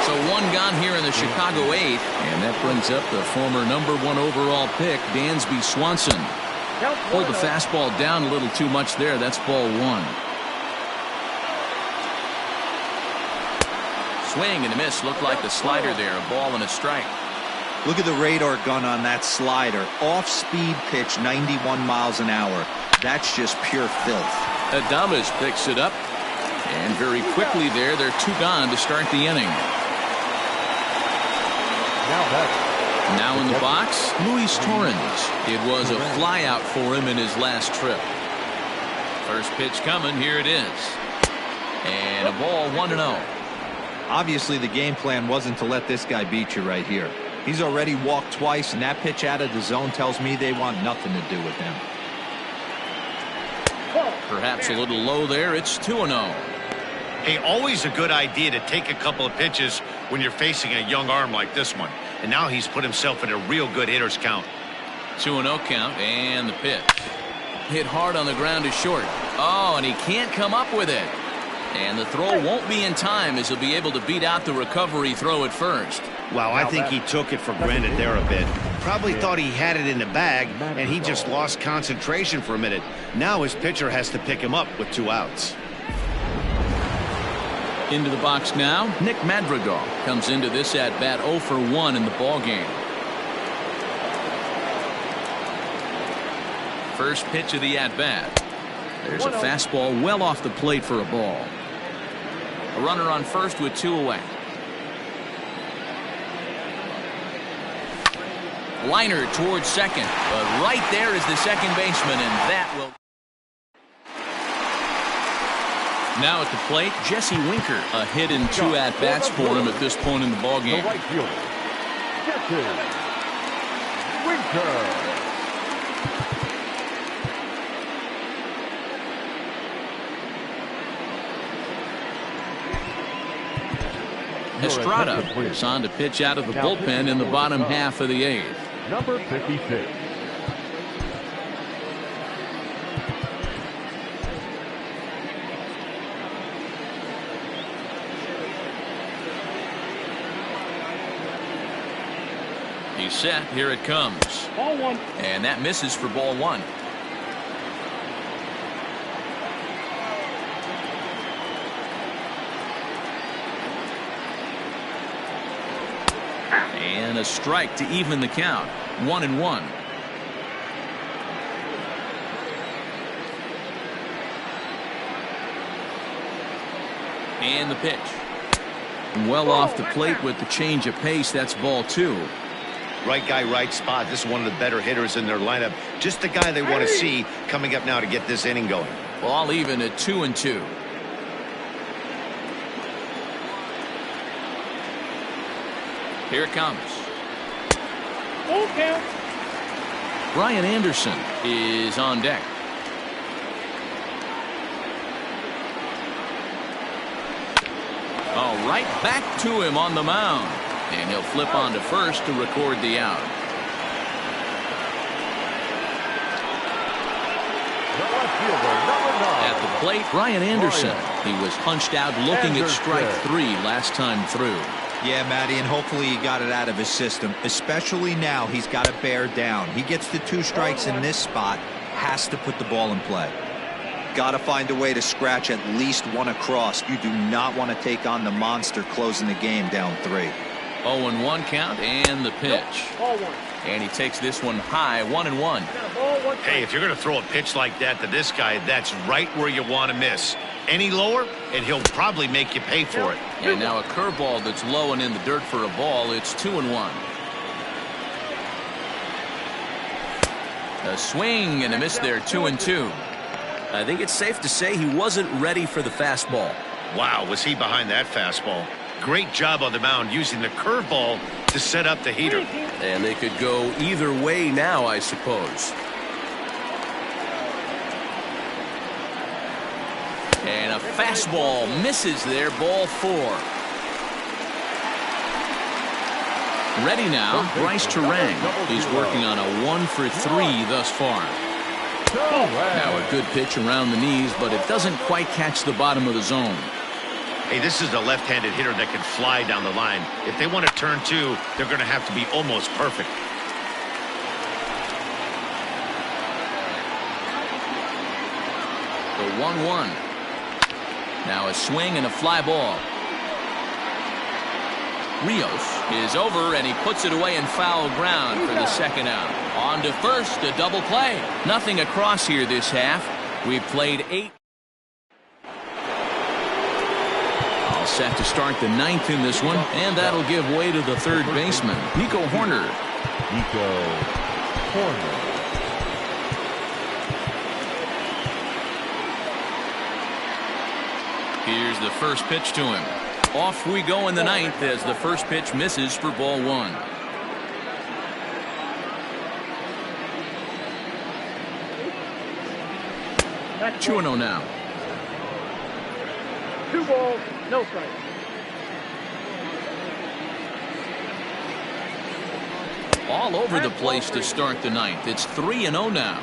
So one gone here in the Chicago 8th, and that brings up the former #1 overall pick, Dansby Swanson. Pulled the fastball down a little too much there. That's ball 1. Swing and a miss. Looked like the slider there. A ball and a strike. Look at the radar gun on that slider. Off-speed pitch, 91 miles an hour. That's just pure filth. Adames picks it up. And very quickly there, they're 2 gone to start the inning. Now in the box, Luis Torrens. It was a flyout for him in his last trip. First pitch coming. Here it is. And a ball 1-0. Obviously, the game plan wasn't to let this guy beat you right here. He's already walked twice, and that pitch out of the zone tells me they want nothing to do with him. Perhaps a little low there. It's 2-0. Hey, always a good idea to take a couple of pitches when you're facing a young arm like this one. And now he's put himself in a real good hitter's count. 2-0 count, and the pitch. Hit hard on the ground is short. Oh, and he can't come up with it. And the throw won't be in time as he'll be able to beat out the recovery throw at first. Wow, I think he took it for granted there a bit. Probably thought he had it in the bag, and he just lost concentration for a minute. Now his pitcher has to pick him up with 2 outs. Into the box now, Nick Madrigal comes into this at-bat 0 for 1 in the ballgame. First pitch of the at-bat. There's a fastball well off the plate for a ball. A runner on first with 2 away. Liner towards second, but right there is the second baseman, and that will. Now at the plate, Jesse Winker. A hit in 2 at-bats for him at this point in the ballgame. The right fielder, Jesse Winker. Estrada is on to pitch out of the bullpen in the bottom half of the 8th. Number 56. He's set. Here it comes. Ball 1. And that misses for ball 1. And a strike to even the count. 1-1. And the pitch. Well off the plate with the change of pace. That's ball 2. Right guy, right spot. This is one of the better hitters in their lineup. Just the guy they want to see coming up now to get this inning going. Ball even at 2-2. Here it comes. Full count. Brian Anderson is on deck. All right, back to him on the mound. And he'll flip on to first to record the out. The left fielder, number 9. At the plate, Brian Anderson. He was punched out looking at strike 3 last time through. Yeah, Matty, and hopefully he got it out of his system. Especially now, he's got to bear down. He gets the 2 strikes in this spot, has to put the ball in play. Got to find a way to scratch at least 1 across. You do not want to take on the monster closing the game down 3. 0-1 count and the pitch. Ball 1. And he takes this one high, 1-1. Ball 1. Hey, if you're going to throw a pitch like that to this guy, that's right where you want to miss. Any lower, and he'll probably make you pay for it. And now a curveball that's low and in the dirt for a ball. It's 2-1. A swing and a miss there, 2-2. I think it's safe to say he wasn't ready for the fastball. Wow, was he behind that fastball. Great job on the mound using the curveball to set up the heater. And they could go either way now, I suppose. And a fastball misses there, ball 4. Ready now, Bryce Terang. He's working on a 1 for 3 thus far. Now a good pitch around the knees, but it doesn't quite catch the bottom of the zone. Hey, this is a left-handed hitter that can fly down the line. If they want to turn 2, they're going to have to be almost perfect. The 1-1. Now a swing and a fly ball. Rios is over, and he puts it away in foul ground for the second out. On to first, a double play. Nothing across here this half. We've played 8. set to start the ninth in this one, and that'll give way to the third baseman, Nico Horner. Nico Horner. Here's the first pitch to him. Off we go in the ninth as the first pitch misses for ball one. That's 2-0 now. 2 balls, no strikes. All over the place to start the ninth. It's 3-0 now.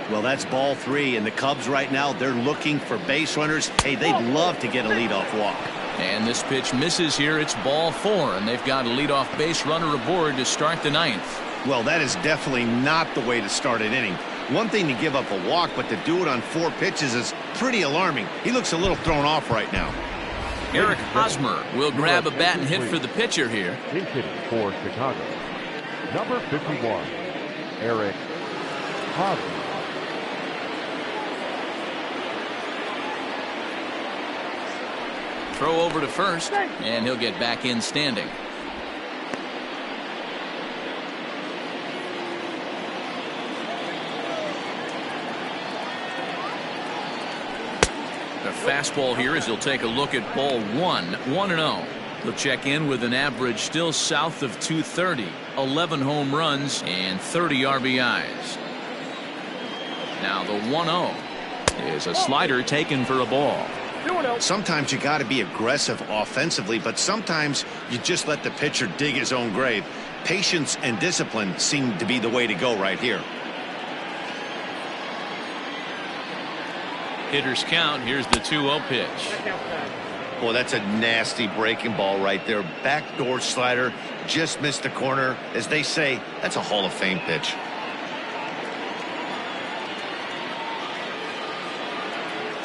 Well, that's ball 3, and the Cubs right now, they're looking for base runners. Hey, they'd love to get a leadoff walk. And this pitch misses here. It's ball 4, and they've got a leadoff base runner aboard to start the ninth. Well, that is definitely not the way to start an inning. One thing to give up a walk, but to do it on 4 pitches is pretty alarming. He looks a little thrown off right now. Eric Hosmer will grab a bat and hit for the pitcher here. He's hitting for Chicago. Number 51, Eric Hosmer. Throw over to first, and he'll get back in standing. The fastball here as he'll take a look at ball 1, 1-0. He'll check in with an average still south of 230, 11 home runs, and 30 RBIs. Now the 1-0 is a slider taken for a ball. Sometimes you got to be aggressive offensively, but sometimes you just let the pitcher dig his own grave. Patience and discipline seem to be the way to go right here. Hitters count. Here's the 2-0 pitch. Boy, that's a nasty breaking ball right there. Backdoor slider, just missed the corner. As they say, that's a Hall of Fame pitch.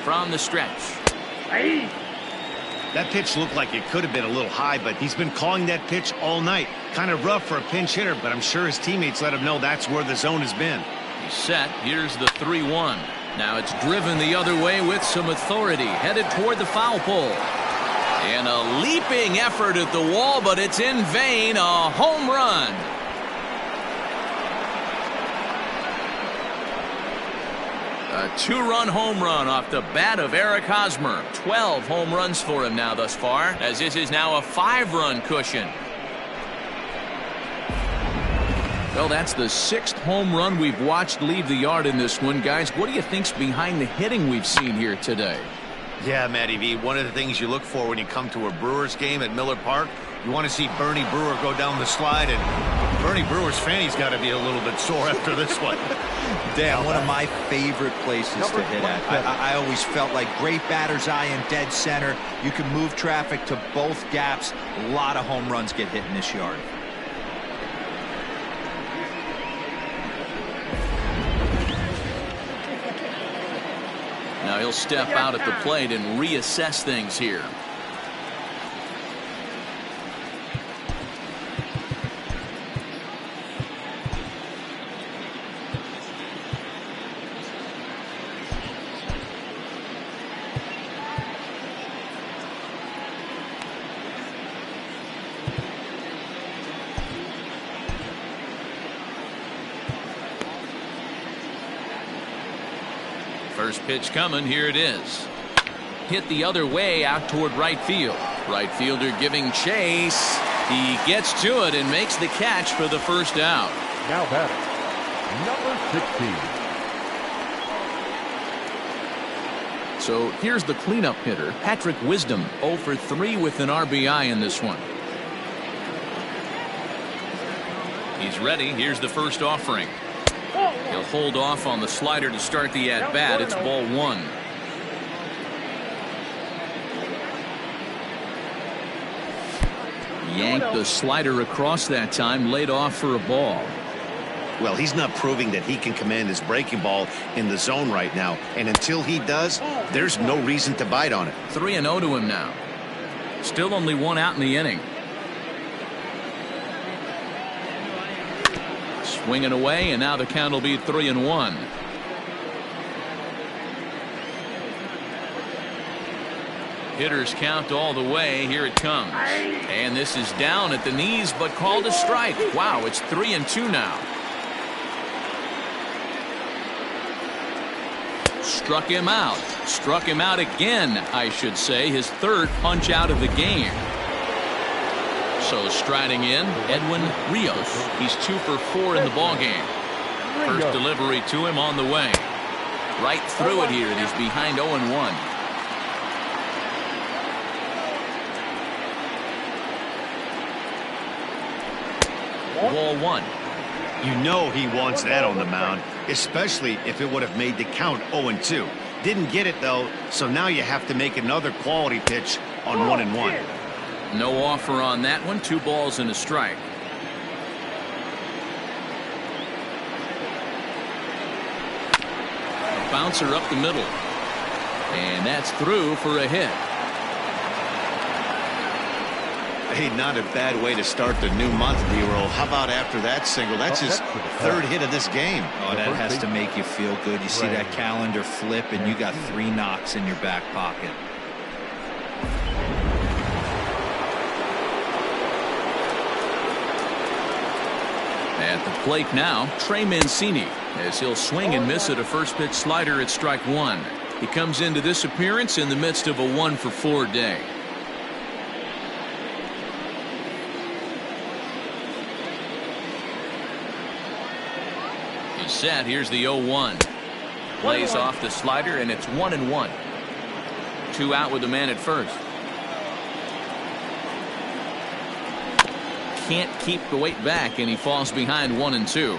From the stretch. That pitch looked like it could have been a little high, but he's been calling that pitch all night. Kind of rough for a pinch hitter, but I'm sure his teammates let him know that's where the zone has been. He's set. Here's the 3-1. Now it's driven the other way with some authority, headed toward the foul pole. And a leaping effort at the wall, but it's in vain. A home run. A 2-run home run off the bat of Eric Hosmer. 12 home runs for him now thus far, as this is now a 5-run cushion. Well, that's the 6th home run we've watched leave the yard in this one. Guys, what do you think's behind the hitting we've seen here today? Yeah, Matty V, one of the things you look for when you come to a Brewers game at Miller Park, you want to see Bernie Brewer go down the slide, and Bernie Brewer's fanny's got to be a little bit sore after this one. Dan, one of my favorite places to hit at. I always felt like great batter's eye in dead center. You can move traffic to both gaps. A lot of home runs get hit in this yard. Now he'll step out at the plate and reassess things here. First pitch coming. Here it is. Hit the other way out toward right field. Right fielder giving chase. He gets to it and makes the catch for the first out. Now batting, number 16. So here's the cleanup hitter, Patrick Wisdom, 0 for 3 with an RBI in this one. He's ready. Here's the first offering. He'll hold off on the slider to start the at-bat. It's ball 1. Yanked the slider across that time, laid off for a ball. Well, he's not proving that he can command his breaking ball in the zone right now. And until he does, there's no reason to bite on it. 3-0 to him now. Still only 1 out in the inning. Swinging away, and now the count will be 3-1. Hitters count all the way. Here it comes. And this is down at the knees, but called a strike. Wow, it's 3-2 now. Struck him out. Struck him out again, I should say. His third punch out of the game. So striding in, Edwin Rios. He's 2 for 4 in the ballgame. First delivery to him on the way. Right through it here, and he's behind 0-1. Ball 1. You know he wants that on the mound, especially if it would have made the count 0-2. Didn't get it, though, so now you have to make another quality pitch on 1-1. No offer on that one. 2 balls and a strike. A bouncer up the middle. And that's through for a hit. Hey, not a bad way to start the new month, D-Roll. How about after that single? That's his third hit of this game. Oh, that has to make you feel good. You see that calendar flip, and you got 3 knocks in your back pocket. At the plate now, Trey Mancini, as he'll swing and miss at a first pitch slider at strike 1. He comes into this appearance in the midst of a 1-for-4 day. He's set. Here's the 0-1. Plays off the slider, and it's 1-1. 2 out with the man at first. Can't keep the weight back, and he falls behind 1-2.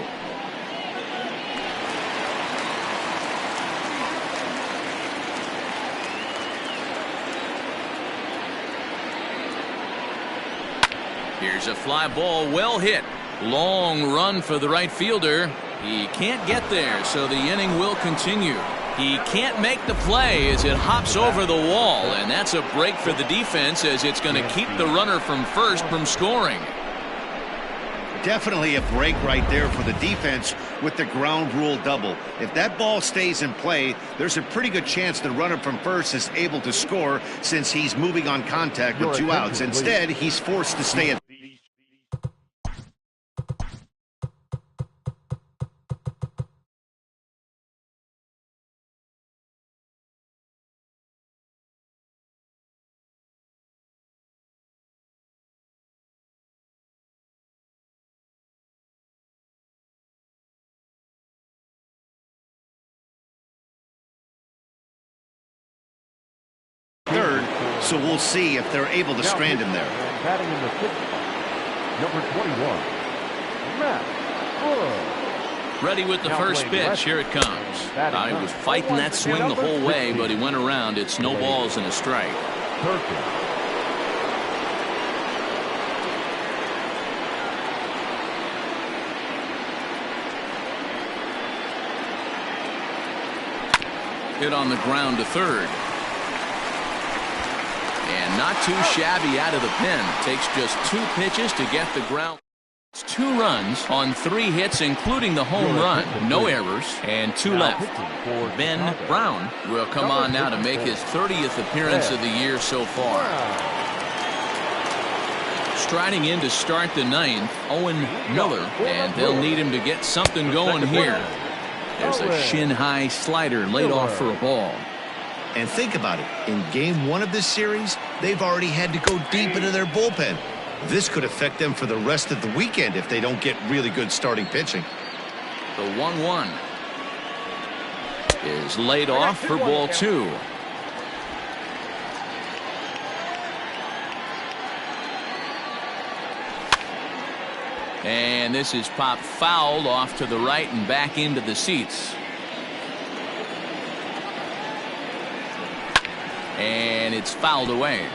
Here's a fly ball, well hit. Long run for the right fielder. He can't get there, so the inning will continue. He can't make the play as it hops over the wall, and that's a break for the defense as it's going to keep the runner from first from scoring. Definitely a break right there for the defense with the ground rule double. If that ball stays in play, there's a pretty good chance the runner from first is able to score since he's moving on contact with 2 outs. Instead, he's forced to stay at third, so we'll see if they're able to strand him there. Batting in the 6th spot, number 21, Matt Brewer. Ready with the first pitch. Here it comes. He was fighting that swing the whole way, but he went around. It's no balls and a strike. Hit on the ground to third. And not too shabby out of the pen. Takes just 2 pitches to get the ground. It's 2 runs on 3 hits, including the home run. No errors and 2 left. Ben Brown will come on now to make his 30th appearance of the year so far. Striding in to start the 9th, Owen Miller, and they'll need him to get something going here. There's a shin-high slider laid off for a ball. And think about it. In game 1 of this series, they've already had to go deep into their bullpen. This could affect them for the rest of the weekend if they don't get really good starting pitching. The 1-1 is laid off for ball 2. And this is popped foul off to the right and back into the seats. And it's fouled away.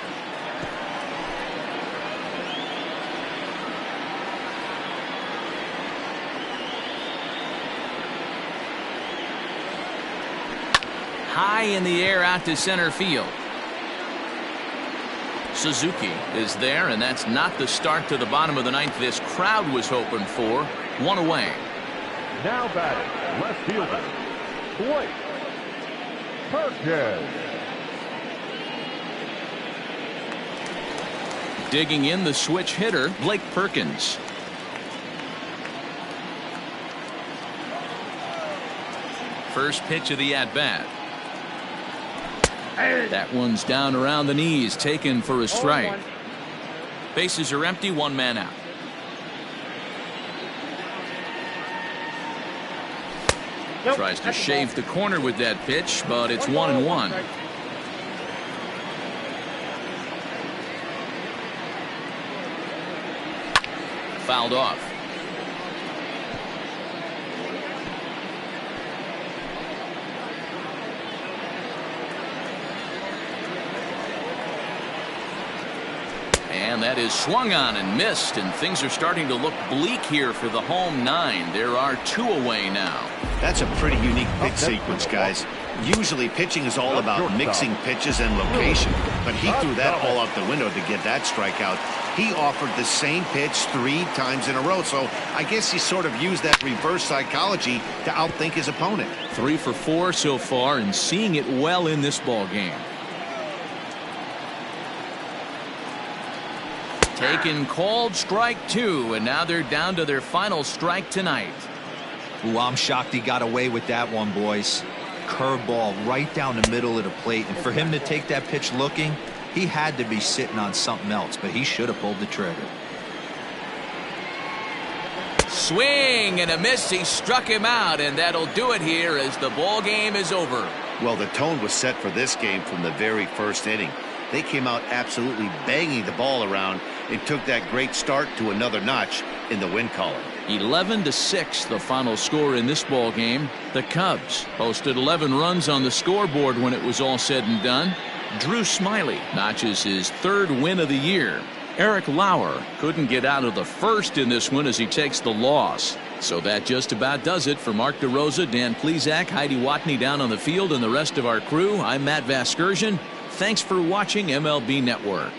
High in the air out to center field. Suzuki is there, and that's not the start to the bottom of the 9th this crowd was hoping for. 1 away. Now batting, left fielder, Blake Perkins. Digging in, the switch hitter, Blake Perkins. First pitch of the at-bat. That one's down around the knees, taken for a strike. Bases are empty, one man out. Tries to shave the corner with that pitch, but it's 1-1. Fouled off. And that is swung on and missed, and things are starting to look bleak here for the home 9. There are 2 away now. That's a pretty unique pitch sequence, guys. Usually pitching is all about mixing pitches and location, but he threw that all out the window to get that strikeout. He offered the same pitch 3 times in a row, so I guess he sort of used that reverse psychology to outthink his opponent. 3 for 4 so far, and seeing it well in this ball game. Taken, called, strike 2, and now they're down to their final strike tonight. Ooh, I'm shocked he got away with that one, boys. Curveball right down the middle of the plate, and for him to take that pitch looking, he had to be sitting on something else, but he should have pulled the trigger. Swing and a miss. He struck him out, and that'll do it here as the ball game is over. Well, the tone was set for this game from the very first inning. They came out absolutely banging the ball around and took that great start to another notch in the win column. 11-6 the final score in this ball game. The Cubs posted 11 runs on the scoreboard when it was all said and done. Drew Smyly notches his 3rd win of the year. Eric Lauer couldn't get out of the first in this one as he takes the loss. So that just about does it for Mark DeRosa, Dan Plesac, Heidi Watney down on the field, and the rest of our crew. I'm Matt Vasgersian. Thanks for watching MLB Network.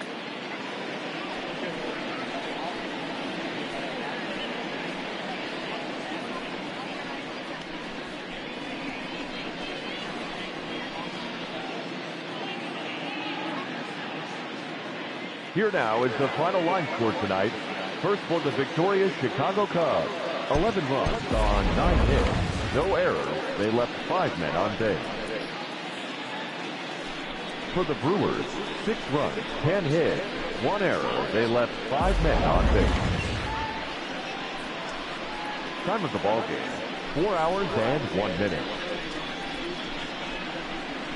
Here now is the final line score tonight. First for the victorious Chicago Cubs. 11 runs on 9 hits. No errors. They left 5 men on base. For the Brewers, 6 runs, 10 hits, 1 error. They left 5 men on base. Time of the ball game, 4 hours and 1 minute.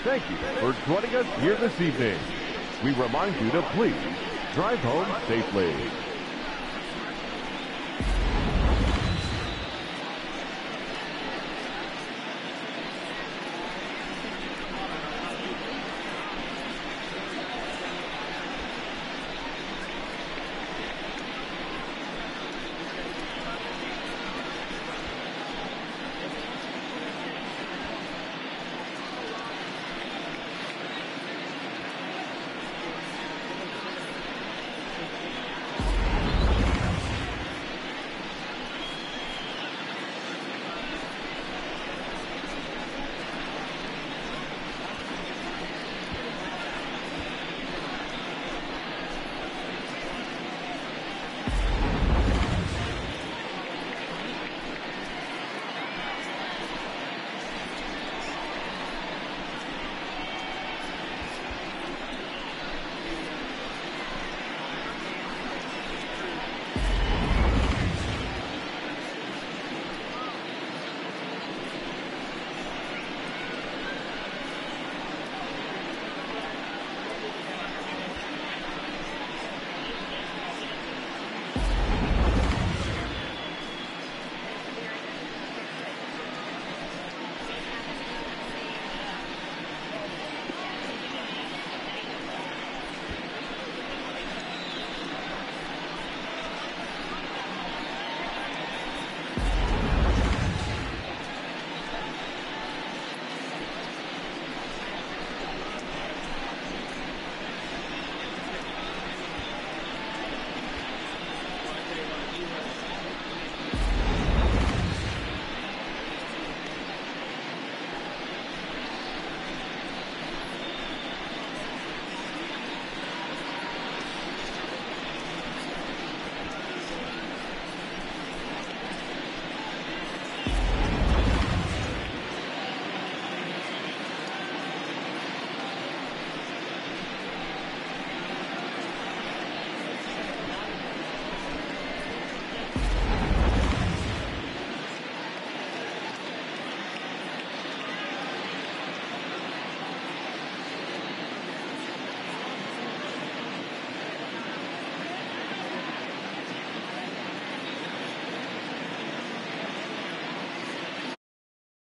Thank you for joining us here this evening. We remind you to please drive home safely.